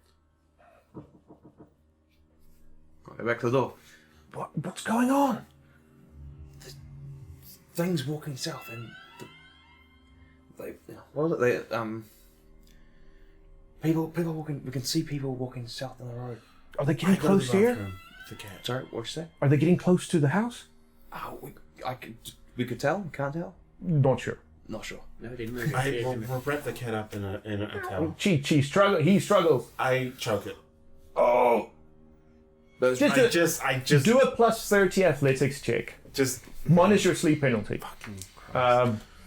Go back to the door. What's going on? Things walking south and what was it? People walking. We can see people walking south on the road. Are they getting I go to close the here? bathroom. The cat. Sorry, what'd you say? Are they getting close to the house? Oh, we could tell. Can't tell. Not sure. Not sure. No, they're moving. I They're will moving. wrap the cat up in a towel. He struggles. I choke it. Oh! But I just Do a plus 30 athletics check. Minus your sleep penalty.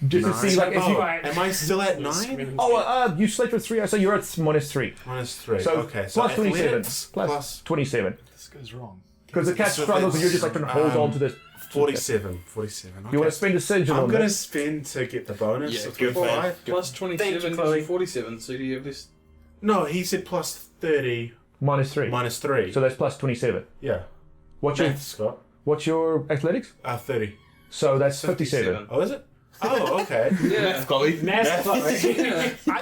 Just to see like if you. Am I still at 9? You slept for 3, so you're at -3. -3. So okay, so plus 27. athletics Plus 27. This goes wrong. Because the cat So struggles and you're just like trying to hold on to this. 47. 47. Okay. You want to spend a sigil I'm on going to that? spend to get the bonus. Yeah, of good for 5. Plus Thank 27 you, Chloe. is 47, so do you have this? No, he said plus 30 -3. minus 3. So that's plus 27. yeah. What's your Maths, Scott. athletics? 30. So that's 57. Oh, is it? Oh, okay. Yeah. Chloe.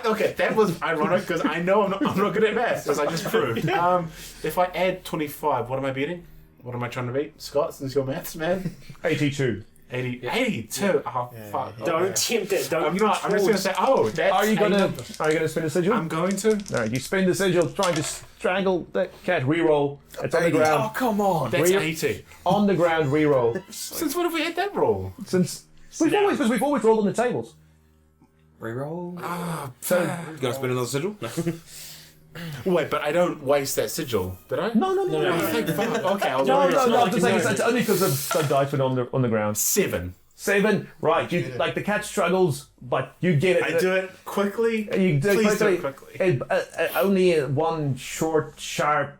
Okay, that was ironic because I know I'm not good at maths, as I just proved. If I add 25, what am I beating? What am I trying to beat? Scott, since you're maths, man? 82. 82. Oh, fuck. Don't tempt it. Don't. I'm not. I'm just going to say, that's Are you a gonna number. spend a sigil? I'm going to. Alright, you spend the sigil trying to strangle the cat. Reroll. It's on the Oh, ground. come on. That's Were you- 80. On the ground, reroll. Since when have we had that roll? Since we've always rolled on the tables. Reroll. So You gotta spend another sigil? No. Wait, but I don't waste that sigil, did I? no. Oh, thank fuck. Okay, I'll No, do it. I'm just saying it's only because the dice went on the ground. 7. 7, right? You like the cat struggles, but you get it. I do it quickly. You do Please do quickly. it quickly. Only one short, sharp,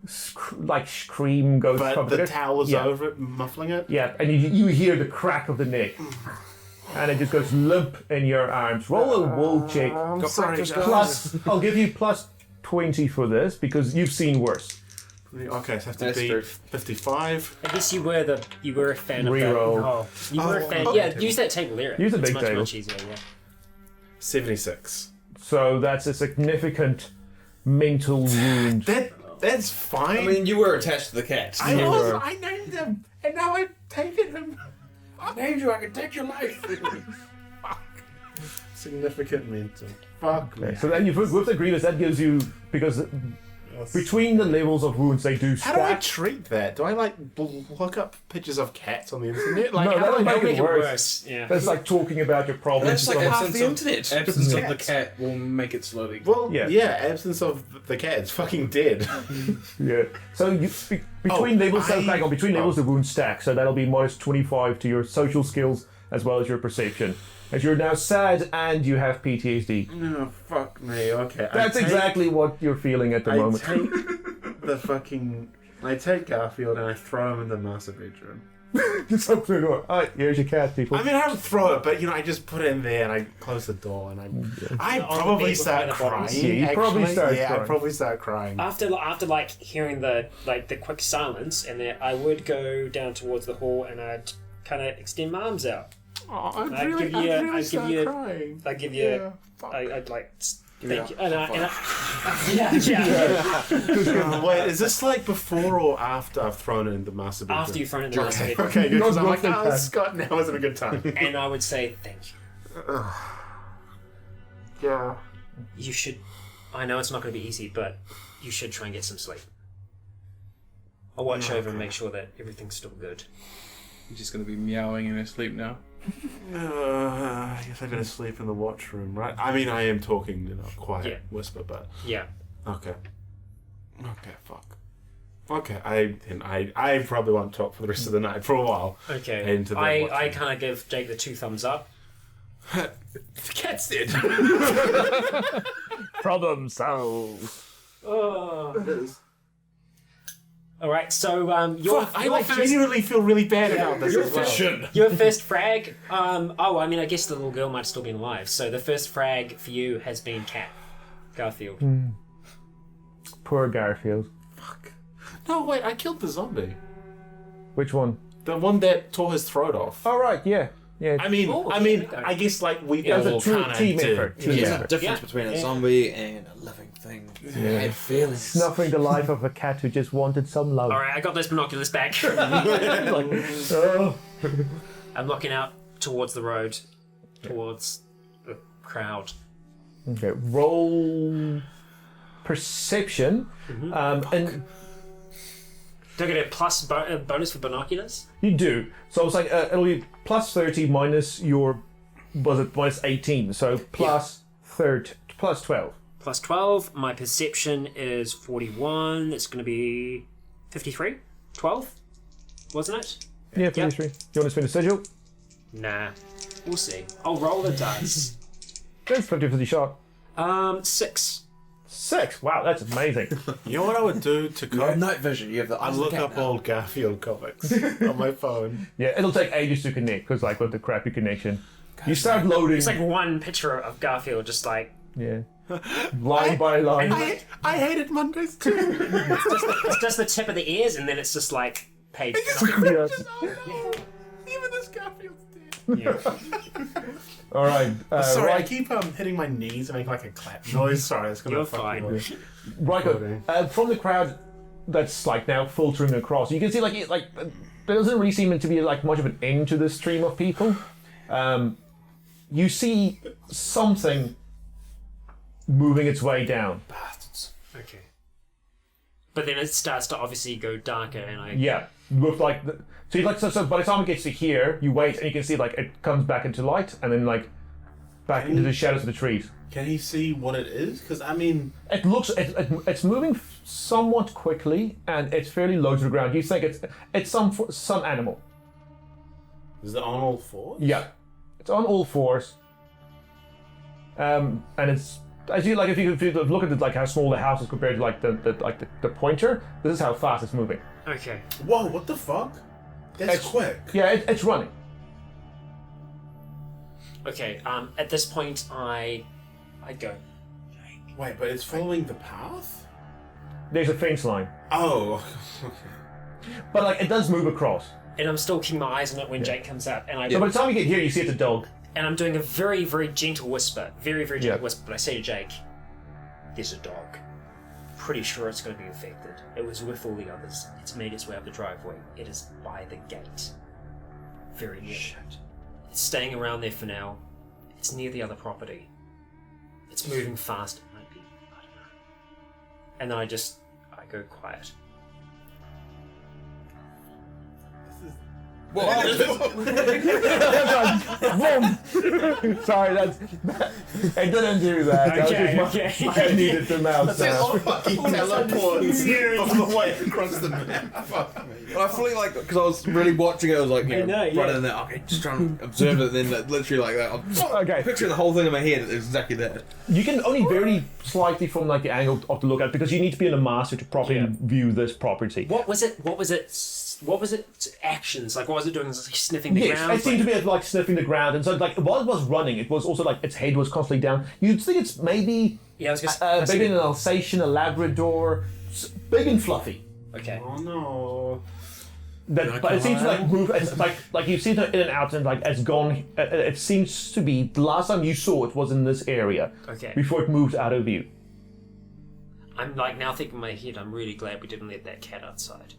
scream goes But from the towel is yeah. over it, muffling it. Yeah, and you hear the crack of the neck, and it just goes limp in your arms. Roll a wool check. I'm sorry. Plus, I'll give you plus 20 for this because you've seen worse. Okay, so I have to That's beat true. 55. I guess you were a fan of Reroll. that. Oh, you were a fan. oh, Yeah, use that table there. Use the It's big much, table. much easier. Yeah. 76. So that's a significant mental wound. That's fine. I mean, you were attached to the cat. I named him, and now I've taken him. I named you. I can take your life. Fuck. Significant mental. Fuck me. So then with the grievous, that gives you, because between the levels of wounds they do How do I stack. treat that? Do I like look up pictures of cats on the internet? Like, No, how do I that'll make it worse. worse. Yeah. That's like talking about your problems. That's like from- absence the of internet. Absence of the Cats. cat will make it slowly. Well, Yeah. yeah. Absence of the cat. It's fucking dead. Yeah. So between levels, between levels the wounds stack. So that'll be minus 25 to your social skills as well as your perception. As you're now sad and you have PTSD. Oh, fuck me. Okay. That's exactly what you're feeling at the moment. I take Garfield and I throw him in the master bedroom. Just open the door. Alright, here's your cat, people. I mean, I don't throw it, but I just put it in there and I close the door and I probably people start kind of bodies. crying. Yeah, you probably actually. start Yeah, crying. I probably start crying. After like hearing the quick silence, and then I would go down towards the hall and I'd kind of extend my arms out. Oh, I'd give you- start crying. I'd give you. I'd like. Thank you. me a Yeah. Wait, is this like before or after I've thrown it in the master bedroom? After you've thrown it in the master bedroom. Okay, good. 'Cause I'm like, Not good time. Scott, now isn't a good time. And I would say thank you. Yeah. You should. I know it's not going to be easy, but you should try and get some sleep. I'll watch over and make sure that everything's still good. You're just going to be meowing in your sleep now. I guess I'm gonna sleep in the watch room, right? I mean, I am talking in a quiet whisper, but Yeah. okay. Okay, fuck. Okay, I probably won't talk for the rest of the night for a while. Okay. Into the I watchroom. kind of give Jake the 2 thumbs up. The cat's dead. Problem solved. Oh. All right. So I genuinely feel really bad about this as well. your first frag. I mean, I guess the little girl might still be alive. So the first frag for you has been Garfield. Poor Garfield. Fuck. No, wait, I killed the zombie. Which one? The one that tore his throat off. Oh, right, yeah. Yeah. I mean, Oh, I guess like we It was a all true kinda team did. effort. There's Yeah. a difference between a zombie and a living thing. You had feelings. Snuffing the life of a cat who just wanted some love. All right. I got those binoculars back. Oh. I'm looking out towards the road, towards the crowd. Okay, roll perception. And Do I get a plus bonus for binoculars? you do. So it's like, it'll be plus 30 minus your, was it minus 18? So plus 12. Plus 12. My perception is 41. It's going to be 53? 12? Wasn't it? Yeah, 53. You want to spin a sigil? Nah. We'll see. I'll roll the dice. That's 50-50 shot. 6. 6. Wow, that's amazing. You know what I would do to You have cope? night vision. You have the I eyes of the look cat up now. old Garfield comics on my phone. Yeah, it'll take ages to connect because, like, with the crappy connection, you start loading. It's like one picture of Garfield just like... Yeah, line by line. I hated Mondays too. It's just the tip of the ears and then it's just like page. Yeah. Even this Garfield's dead. Yeah. All right. Sorry, I Right, keep hitting my knees and make like a clap noise. Sorry, that's gonna You're fuck fine. me up. Rycon, from the crowd that's like now filtering across, you can see like there doesn't really seem to be like much of an end to this stream of people. You see something moving its way down. Bastards. Okay. But then it starts to obviously go darker and I... Yeah, with like so by the time it gets to here, you wait and you can see like it comes back into light and then like back into the shadows of the trees. Can he see what it is? Because I mean, It's moving somewhat quickly and it's fairly low to the ground. You think it's some animal. is it on all fours? Yeah, it's on all fours. And it's as you like if you look at like how small the house is compared to like the pointer. This is how fast it's moving. Okay. Whoa! What the fuck? That's quick. Yeah, it's running. Okay, at this point I go. Wait, but it's following the path? There's a fence line, Oh. but like it does move across. And I'm still keeping my eyes on it when Jake comes out and So by the time you get here, you see it's a dog. and I'm doing a very, very gentle whisper. Very, very gentle Yeah. whisper. But I say to Jake, there's a dog. pretty sure it's going to be affected. It was with all the others. It's made its way up the driveway. It is by the gate. Very near. Shit. It's staying around there for now. It's near the other property. It's moving fast. It might be. I don't know. And then I go quiet. Boom. Sorry, it didn't do that. Okay. I needed the mouse sound. Fucking teleports all the way across the map. Fuck me. Well, I fully like because I was really watching it. I was like, you know, yeah. running there, okay, just trying to observe it. And then literally like that, I'm Okay. picturing the whole thing in my head. It's exactly that. You can only vary slightly from like the angle of the lookout because you need to be in a master to properly view this property. What was it? Actions? Like, what was it doing? Was it like sniffing the ground? It seemed to be like sniffing the ground, and so like while it was running, it was also like its head was constantly down. You'd think it's maybe I was gonna maybe an Alsatian, a Labrador, big and fluffy. Okay. Oh no. But it seems to like move. It's like you've seen it in and out, and like it's gone. It seems to be the last time you saw it was in this area. Okay. Before it moved out of view. I'm like now thinking in my head. I'm really glad we didn't let that cat outside.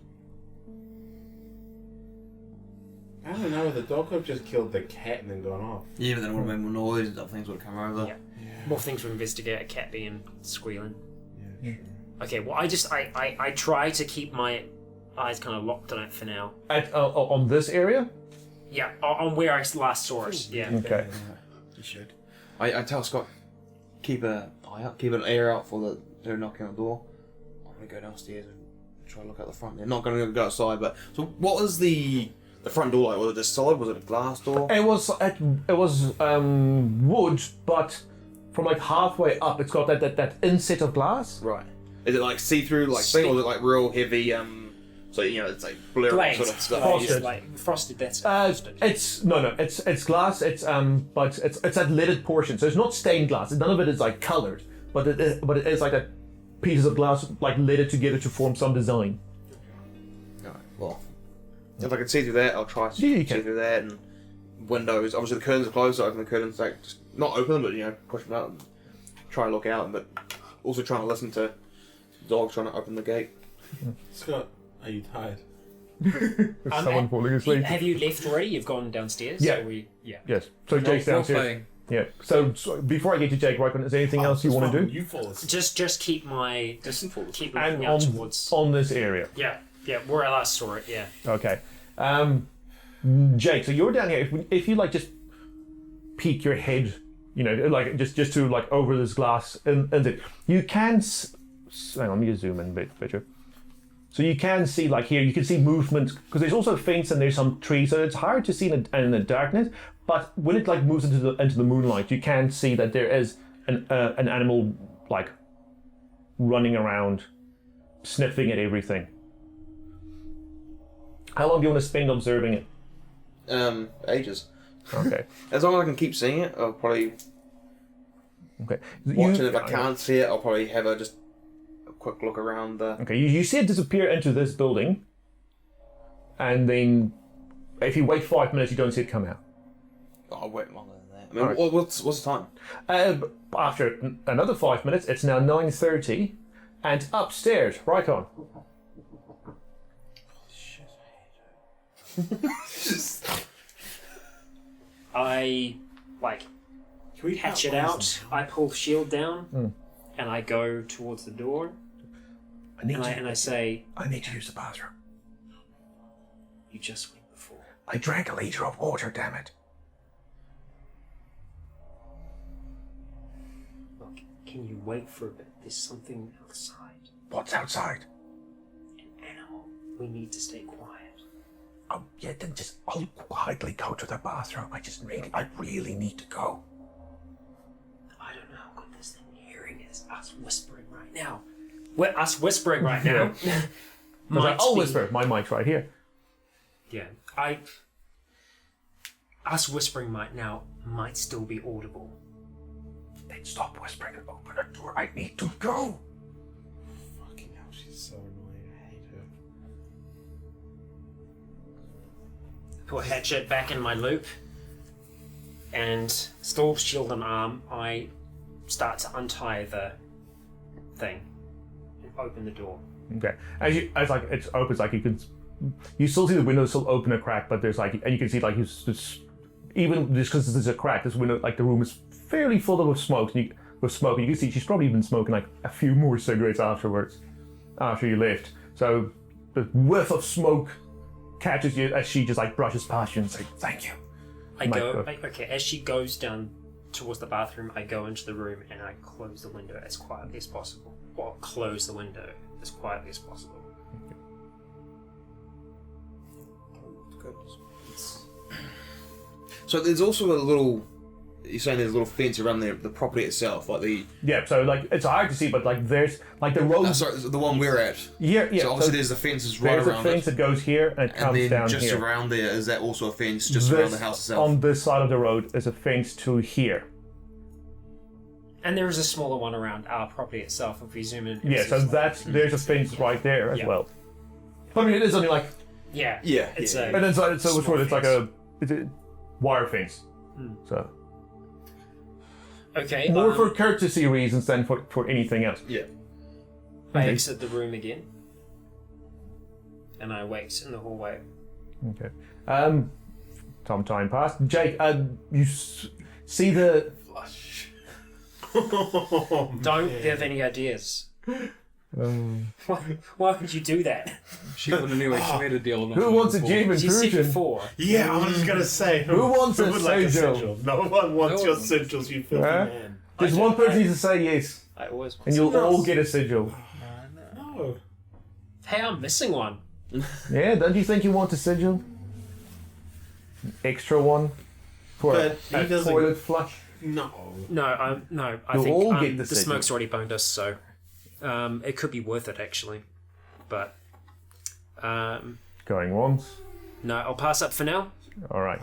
I don't know, the dog could have just killed the cat and then gone off. Yeah, but then it would have made more noise and other things would have come over. Yeah. More things to investigate. A cat being squealing. Yeah, true. Okay. Well, I try to keep my eyes kind of locked on it for now. On this area. Yeah. On where I last saw it. Yeah. Okay. You should. I tell Scott, keep an eye out, keep an ear out for they're knocking on the door. I'm gonna go downstairs and try to look out the front. They're not gonna go outside, but so what was the front door like? Was it just solid? Was it a glass door? It was wood, but from like halfway up, it's got that inset of glass. Right. Is it like see-through like thing, or is it like real heavy? So you know it's like blurry Glazed. sort of stuff. Frosted. Like frosted. That's it. Frosted. It's it's glass. But it's that leaded portion, so it's not stained glass. None of it is like colored, but it is like that pieces of glass like leaded together to form some design. Alright, well, if I can see through that, I'll try to see through that. And windows, obviously the curtains are closed, so I open the curtains, like just not open them, but you know, push them out and try and look out. But also trying to listen to dogs trying to open the gate. Scott, are you tired? Someone falling asleep. Have you left already? You've gone downstairs? Yeah. Yeah. Yes. So Jake's downstairs. Playing. Yeah. So before I get to Jake, Rycon, is there anything else you want to do? You fall asleep. Just keep my keep And looking out towards. on this area. Yeah. Where I last saw it. Yeah. Okay. Jake, so you're down here. If you like, just peek your head, you know, like just to like over this glass, and you can. Hang on, let me just zoom in a bit better. So you can see, like here, you can see movement because there's also a fence and there's some trees, so it's hard to see in the darkness. But when it like moves into the moonlight, you can see that there is an animal like running around, sniffing at everything. How long do you want to spend observing it? Ages. Okay. As long as I can keep seeing it, I'll probably Okay. watch it. If I can't see it, I'll probably have just a quick look around the... Okay, you see it disappear into this building, and then if you wait 5 minutes, you don't see it come out. Oh, I'll wait longer than that. I mean, what's the time? After another 5 minutes, it's now 9:30, and upstairs, Rycon. I like hatch it out. I pull the shield down, and I go towards the door. And I say, I need to use the bathroom. "You just went before." I drank a liter of water, damn it. Look, can you wait for a bit? There's something outside. What's outside? An animal. We need to stay quiet. Oh, yeah, then I'll quietly go to the bathroom. I really need to go. I don't know how good this thing hearing is. Us whispering right now. Us whispering right now. I'll whisper. My mic's right here. Yeah. Us whispering right now might still be audible. Then stop whispering and open the door. I need to go. Fucking hell, she's so annoying. I hate her. Put hatchet back in my loop, and still shield and arm, I start to untie the thing. open the door. Okay. As it opens, like you still see the window still open a crack, but there's like, and you can see like even just because there's a crack, this window, like the room is fairly full of smoke. And you can see she's probably been smoking like a few more cigarettes afterwards, after you left. So the whiff of smoke catches you as she just like brushes past you and says, "Thank you." Okay, as she goes down towards the bathroom, I go into the room and I close the window as quietly as possible. Or close the window as quietly as possible. So there's also a little. You're saying there's a little fence around the property itself, like the. Yeah, so like it's hard to see, but like there's like the road. Sorry, the one we're at. Yeah. So obviously there's the fences right around it. There's a fence that goes here and it comes and then down just here. around there, is that also a fence just around the house itself? On this side of the road is a fence to here. And there is a smaller one around our property itself. If we zoom in. Yeah, so there's a fence right there as well. But I mean, it is only like. Yeah. And then so it's like it's a wire fence. So. Okay. More for courtesy reasons than for anything else. Yeah. I exit the room again. And I wait in the hallway. Okay. Time passed. Jake, you see the. Flush. Don't have any ideas. Why would you do that? She got a new she made a deal. Who wants a gym You said intrusion? before. Yeah, I was just gonna say. Who wants a would like sigil? No one wants No your one. sigils, you filthy Huh? man. Just one person needs to say yes, I always want and you'll to. all get a sigil. No. Hey, I'm missing one. Yeah, don't you think you want a sigil? An extra one for But he a doesn't- toilet flush. No. I You'll think all get the the sigil. smoke's already boned us, so it could be worth it actually. But Going once. no, I'll pass up for now. All right.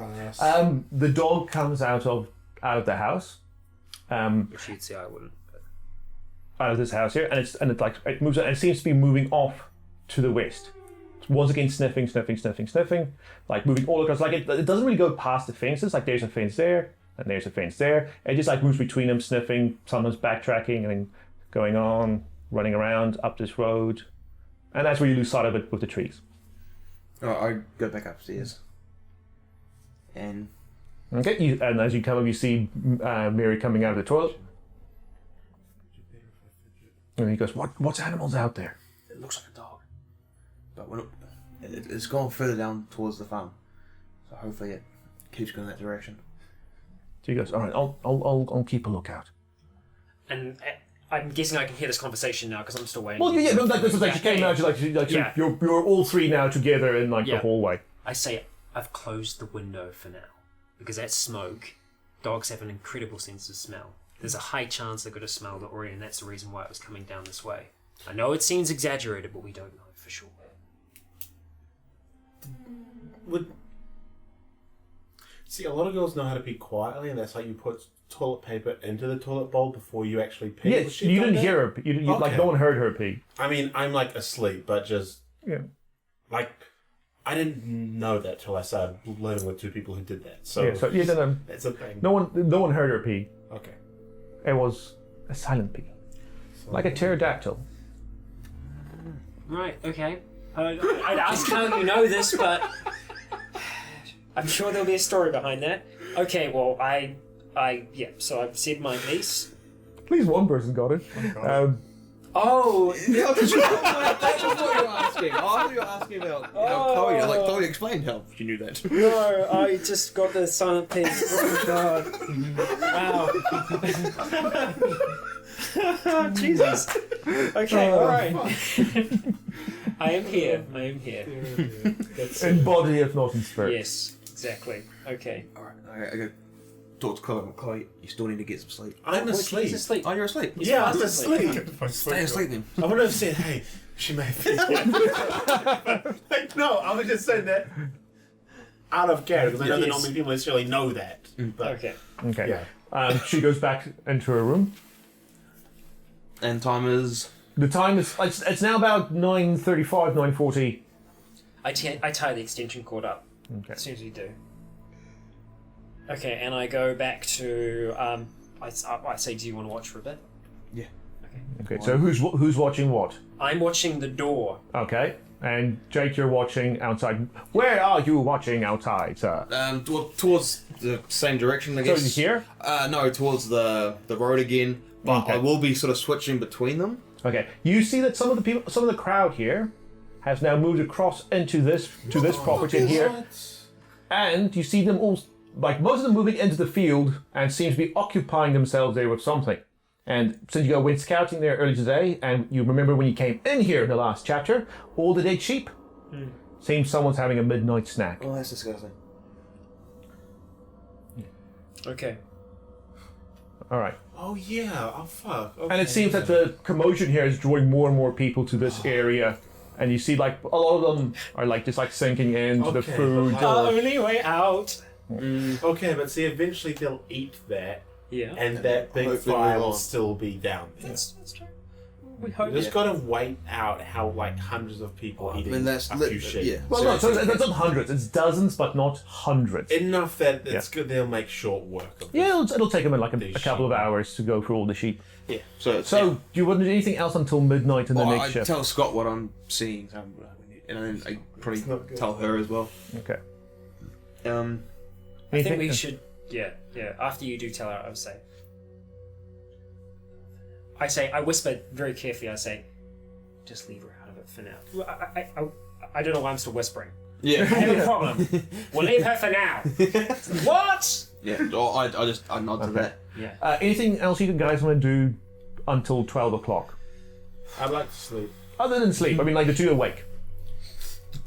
The dog comes out of the house. Which you'd say I wouldn't. But... Out of this house here, and it moves, and it seems to be moving off to the west. Once again, sniffing, like moving all across. Like it doesn't really go past the fences. Like there's a fence there, and there's a fence there. It just like moves between them, sniffing, sometimes backtracking, and then going on, running around up this road, and that's where you lose sight of it with the trees. Alright, I go back upstairs. And Okay, and as you come up, you see Mary coming out of the toilet, and he goes, "What's animals out there?" it looks like a dog. But it's gone further down towards the farm. So hopefully it keeps going that direction. So he goes, "All right, I'll keep a lookout." And I'm guessing I can hear this conversation now because I'm still waiting. Well, yeah, no, this was like she came out. Yeah. You're all three now together in like the hallway. I say I've closed the window for now because that smoke. Dogs have an incredible sense of smell. There's a high chance they're going to smell the already, and that's the reason why it was coming down this way. I know it seems exaggerated, but we don't know for sure. See, a lot of girls know how to pee quietly, and that's how you put toilet paper into the toilet bowl before you actually pee. Yeah, Was she you done didn't that? hear her. Like Okay. no one heard her pee. I mean, I'm like asleep, but just Yeah. like I didn't know that till I started living with two people who did that. So, No, that's a thing. no one heard her pee. Okay. It was a silent pee, like a pterodactyl. Right, okay. I'd ask how you know this, but I'm sure there'll be a story behind that. Okay, well, so I've said my piece. At least one person got it. Oh, Yeah, that's what you're asking. I thought you were asking about how Chloe. Like Chloe explained how she knew that. no, I just got the silent piece. Oh, God. Wow. Jesus. Okay, alright. I am here. In body, if not in spirit. Yes, exactly. Okay. Alright, I go talk to Chloe. Chloe, you still need to get some sleep. I'm He's asleep. asleep. Oh, you're asleep. Yeah, I'm fast asleep. Stay asleep then. I would have said, hey, she may have like, no, I was just saying that out of character, because I know that Yes. normally people necessarily know that. But Okay. Okay. Yeah. She goes back into her room. And time is. The time is it's now about 9:35, 9:40. I tie the extension cord up Okay. as soon as you do. Okay, and I go back to. I say, do you want to watch for a bit? Yeah. Okay, so who's watching what? I'm watching the door. Okay, and Jake, you're watching outside. Where are you watching outside, sir? Towards the same direction, I guess. So here? No, towards the road again. But Okay. I will be sort of switching between them. Okay, you see that some of the crowd here has now moved across into this property here, and you see them all, like most of them, moving into the field and seem to be occupying themselves there with something. And since you went scouting there early today, and you remember when you came in here in the last chapter, all the dead sheep. Seems someone's having a midnight snack. Oh, that's disgusting. Okay. All right. Oh yeah. Oh fuck. Okay. And it seems that the commotion here is drawing more and more people to this area. And you see, like, a lot of them are like just like sinking into the Okay, food. but Only way out. Okay, but see, eventually they'll eat that, Yeah. and that big hopefully fire move will on. still be down there. That's true. We You hope. just gotta wait out how like hundreds of people eating a few sheep. yeah. Well, no, so it's not hundreds. It's dozens, but not hundreds. Enough that it's good. They'll make short work of it. Yeah, it'll take them like a These couple of sheep. hours to go through all the sheep. Yeah. So So, you wouldn't do anything else until midnight in the I next shift? tell Scott what I'm seeing, and then I probably tell her as well. Okay. I think we should. Yeah. After you do tell her, I whisper very carefully. I say, just leave her out of it for now. I don't know why I'm still whispering. Yeah. I have a problem. We'll leave her for now. What? Yeah. I nod to that. Yeah. Anything else you guys want to do until 12 o'clock? I'd like to sleep. Other than sleep, I mean, like the two awake.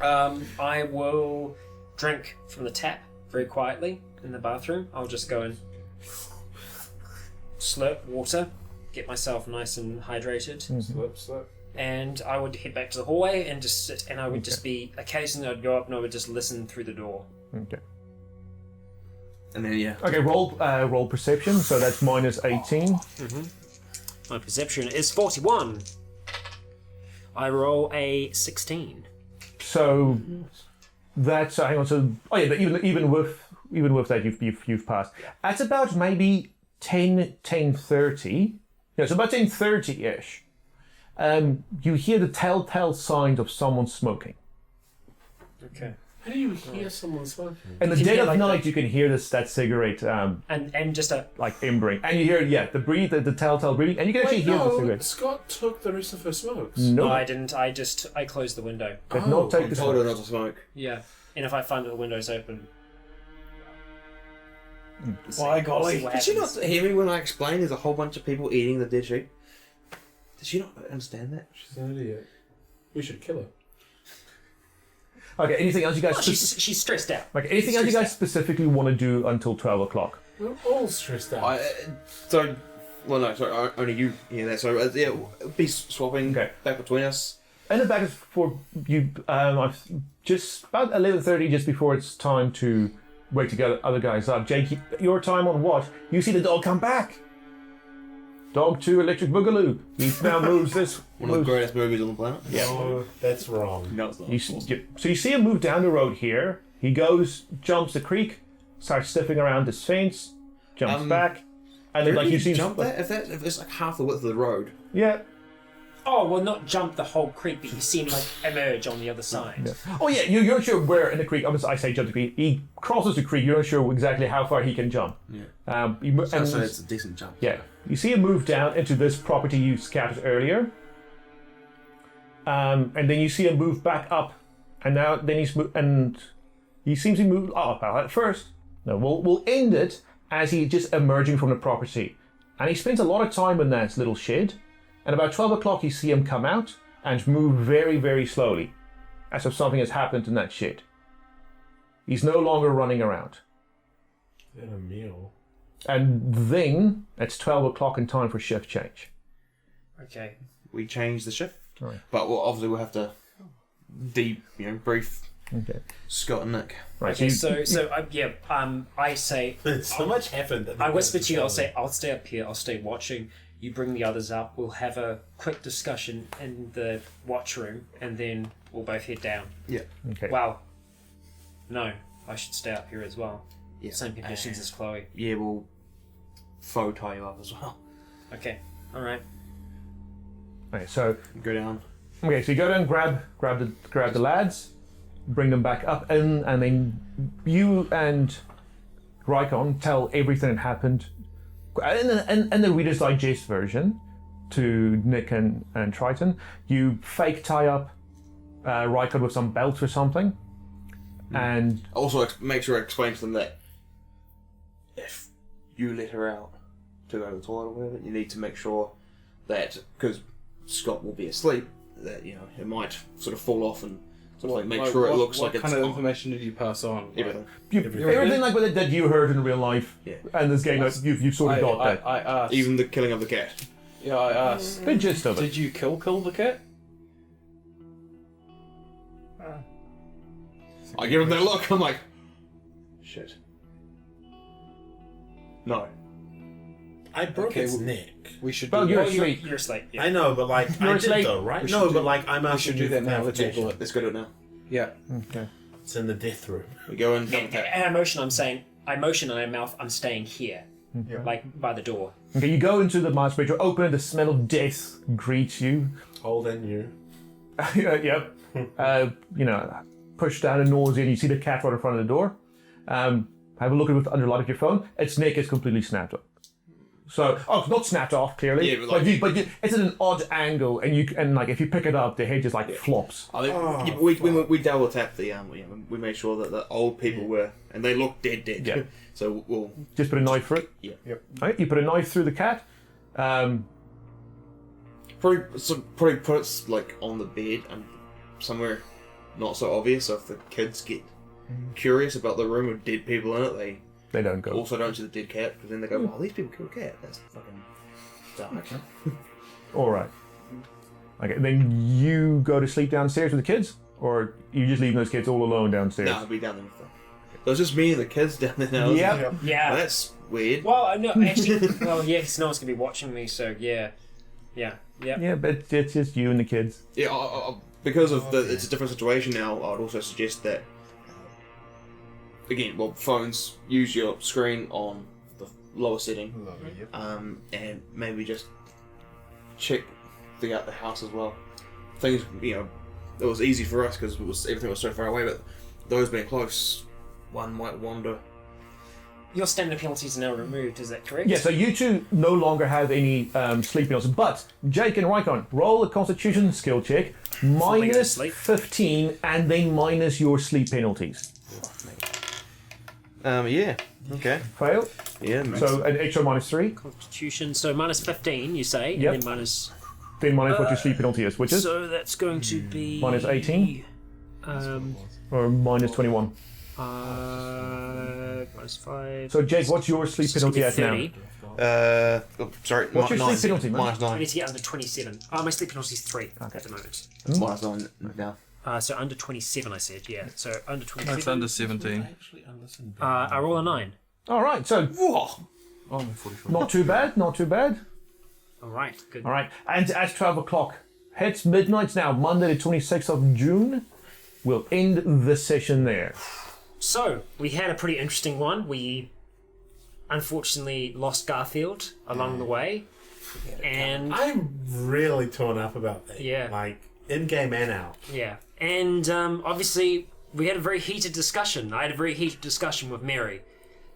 I will drink from the tap very quietly in the bathroom. I'll just go and slurp water, get myself nice and hydrated, Slip. and I would head back to the hallway and just sit. And I would just be occasionally I'd go up and I would just listen through the door. Okay. And then yeah. Okay, roll perception, so that's minus 18. My perception is 41. I roll a 16. So that's hang on. So but even with that, you've passed. That's about maybe 10:30. Yeah, so about 10:30 ish. You hear the telltale signs of someone smoking. Okay. How do you hear someone smoking? In the You can dead hear of like night, you can hear that cigarette And just a like embering, and you hear the telltale breathing, and you can actually hear the cigarette. Scott took the rest of her smokes. No, No, I didn't. I closed the window. did not take I the told her smoke. not to smoke. Yeah. And if I find that the window's open. By golly! see what Did she not happens. hear me when I explained there's a whole bunch of people eating the dead sheep? Did she not understand that? She's an idiot. We should kill her. Okay, anything else you guys? She's stressed out. Like anything else you guys specifically want to do until 12 o'clock? We're all stressed out. Only you hear that. So yeah, we'll be swapping back between us. In the back for you, I've just about 11:30, just before it's time to wait to get other guys up. Jake, your time on what? You see the dog come back. Dog 2 Electric Boogaloo. He now moves this. One of the greatest movies on the planet. No, that's wrong. No, it's not. So you see him move down the road here. He goes, jumps the creek, starts sniffing around this fence, jumps back, and then Where like do you see. jump that? If it's like half the width of the road. Yeah. Oh, well, not jump the whole creek, but you see him like emerge on the other side. Oh yeah, you're not sure where in the creek. Obviously, I say jump the creek. He crosses the creek. You're not sure exactly how far he can jump. Yeah. So it's a decent jump. Yeah, you see him move down into this property you scouted earlier, and then you see him move back up, and now then he seems to move up at first. No, we'll end it as he just emerging from the property, and he spends a lot of time in that little shed. And about 12 o'clock, you see him come out and move very, very slowly, as if something has happened in that shed. He's no longer running around. And a meal. And then it's 12 o'clock and time for shift change. Okay. We change the shift, Right. but obviously we'll have to brief Okay. Scott and Nick. Right. Okay, so I say, So much happened. I whisper to you, I'll say, I'll stay up here, I'll stay watching. You bring the others up, we'll have a quick discussion in the watch room, and then we'll both head down. Yeah. okay. Well, no, I should stay up here as well. Yeah. Same conditions as Chloe. Yeah, we'll faux tie you up as well. Okay, alright. Okay, so Go down. okay, so you go down, grab the lads, bring them back up, and then you and Rycon tell everything that happened, and the Reader's Digest version to Nick and Triton. You fake tie up Rycon with some belt or something, and Also, make sure I explain to them that if you let her out to go to the toilet or whatever, you need to make sure that, because Scott will be asleep, that, you know, it might sort of fall off and sort of like make sure it looks like it's What kind of on. information did you pass on? Everything. everything like that you heard in real life, Yeah. and this game, like, you've sort of got that. I asked. Even the killing of the cat. Yeah, I asked. The gist of it. Did you kill the cat? I give him that look, I'm like, shit. No. I broke Okay, its well- neck. We should. Well, do you're that. asleep. You're asleep. Yeah. I know, but like You're I did asleep. though, right? We No, should but do- like I'm We asking should do you that for now. Let's clarification. Google it. Let's go do it now. Yeah. Okay. It's in the death room. We go in, double tap. And I motion, I'm saying, I motion and I mouth, I'm staying here. Like by the door. Okay, you go into the master bedroom, open it, the smell of death greets you. Old and new. Yep. You know, push down a nausea and you see the cat right in front of the door. Have a look at it under light of your phone. Its neck is completely snapped up. So, it's not snapped off clearly, Yeah, but like- it's at an odd angle, and like if you pick it up, the head just like flops. I think we double tapped the we made sure that the old people were, and they look dead. Yeah. So we'll Just put a knife through it. yeah. Right, you put a knife through the cat. Probably put it like on the bed and somewhere not so obvious. So if the kids get curious about the room with dead people in it, They don't go. also don't see the dead cat, because then they go, "Oh, these people killed a cat." That's fucking dark. All right. Okay, then you go to sleep downstairs with the kids, or you just leave those kids all alone downstairs? No, I'll be down there with them. So it's just me and the kids down there now. Yep. Well, Yeah. that's weird. Well, no, actually, well, yes, no one's gonna be watching me, so yeah. Yeah, but it's just you and the kids. Yeah, because of it's a different situation now. I'd also suggest that again, well, phones, use your screen on the lower setting, and maybe just check the house as well. Things, you know, it was easy for us because everything was so far away, but those being close, one might wander. Your stamina penalties are now removed, is that correct? Yeah, so you two no longer have any sleepiness, but Jake and Rycon, roll a Constitution skill check, minus asleep. 15, and then minus your sleep penalties. Yeah. Okay. Fail. Yeah. So an extra minus 3, Constitution, so minus 15, you say, Yep. and then minus... then minus what your sleep penalty is, which is So that's going to be... minus 18, or minus 21. Minus 5... So Jake, what's your sleep It's gonna penalty be at 30. now? Sorry. What's your sleep penalty, man? Minus I 9. need to get under 27. My sleep penalty is 3 at the moment. Minus 9 now. So under 27, I said, yeah. So under 27. That's under 17. I roll a 9. All right, so not too bad, not too bad. All right, good. All right, and at 12 o'clock, it's midnight now, Monday the 26th of June. We'll end the session there. So, we had a pretty interesting one. We unfortunately lost Garfield along the way. And I'm really torn up about that. Yeah. Like in game and out. yeah. And obviously we had a very heated discussion. I had a very heated discussion with Mary.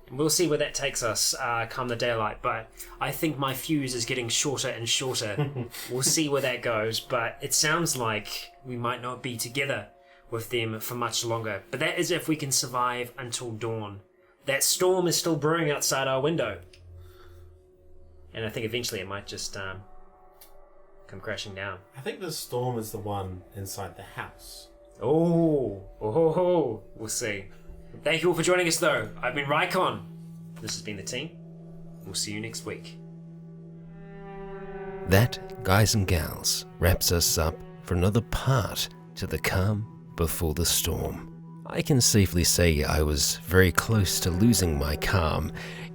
And we'll see where that takes us come the daylight. But I think my fuse is getting shorter and shorter. We'll see where that goes. But it sounds like we might not be together with them for much longer. But that is if we can survive until dawn. That storm is still brewing outside our window. And I think eventually it might just come crashing down. I think the storm is the one inside the house. Oh, we'll see. Thank you all for joining us, though. I've been Rycon. This has been the team. We'll see you next week. That, guys and gals, wraps us up for another part to the calm before the storm. I can safely say I was very close to losing my calm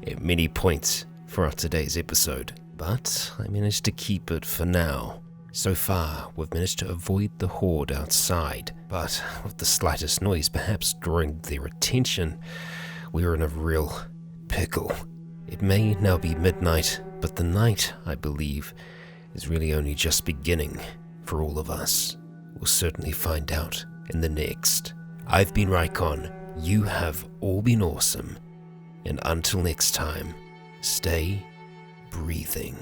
at many points throughout today's episode, but I managed to keep it for now. So far, we've managed to avoid the horde outside, but with the slightest noise perhaps drawing their attention, we're in a real pickle. It may now be midnight, but the night, I believe, is really only just beginning for all of us. We'll certainly find out in the next. I've been Rycon. You have all been awesome. And until next time, stay breathing.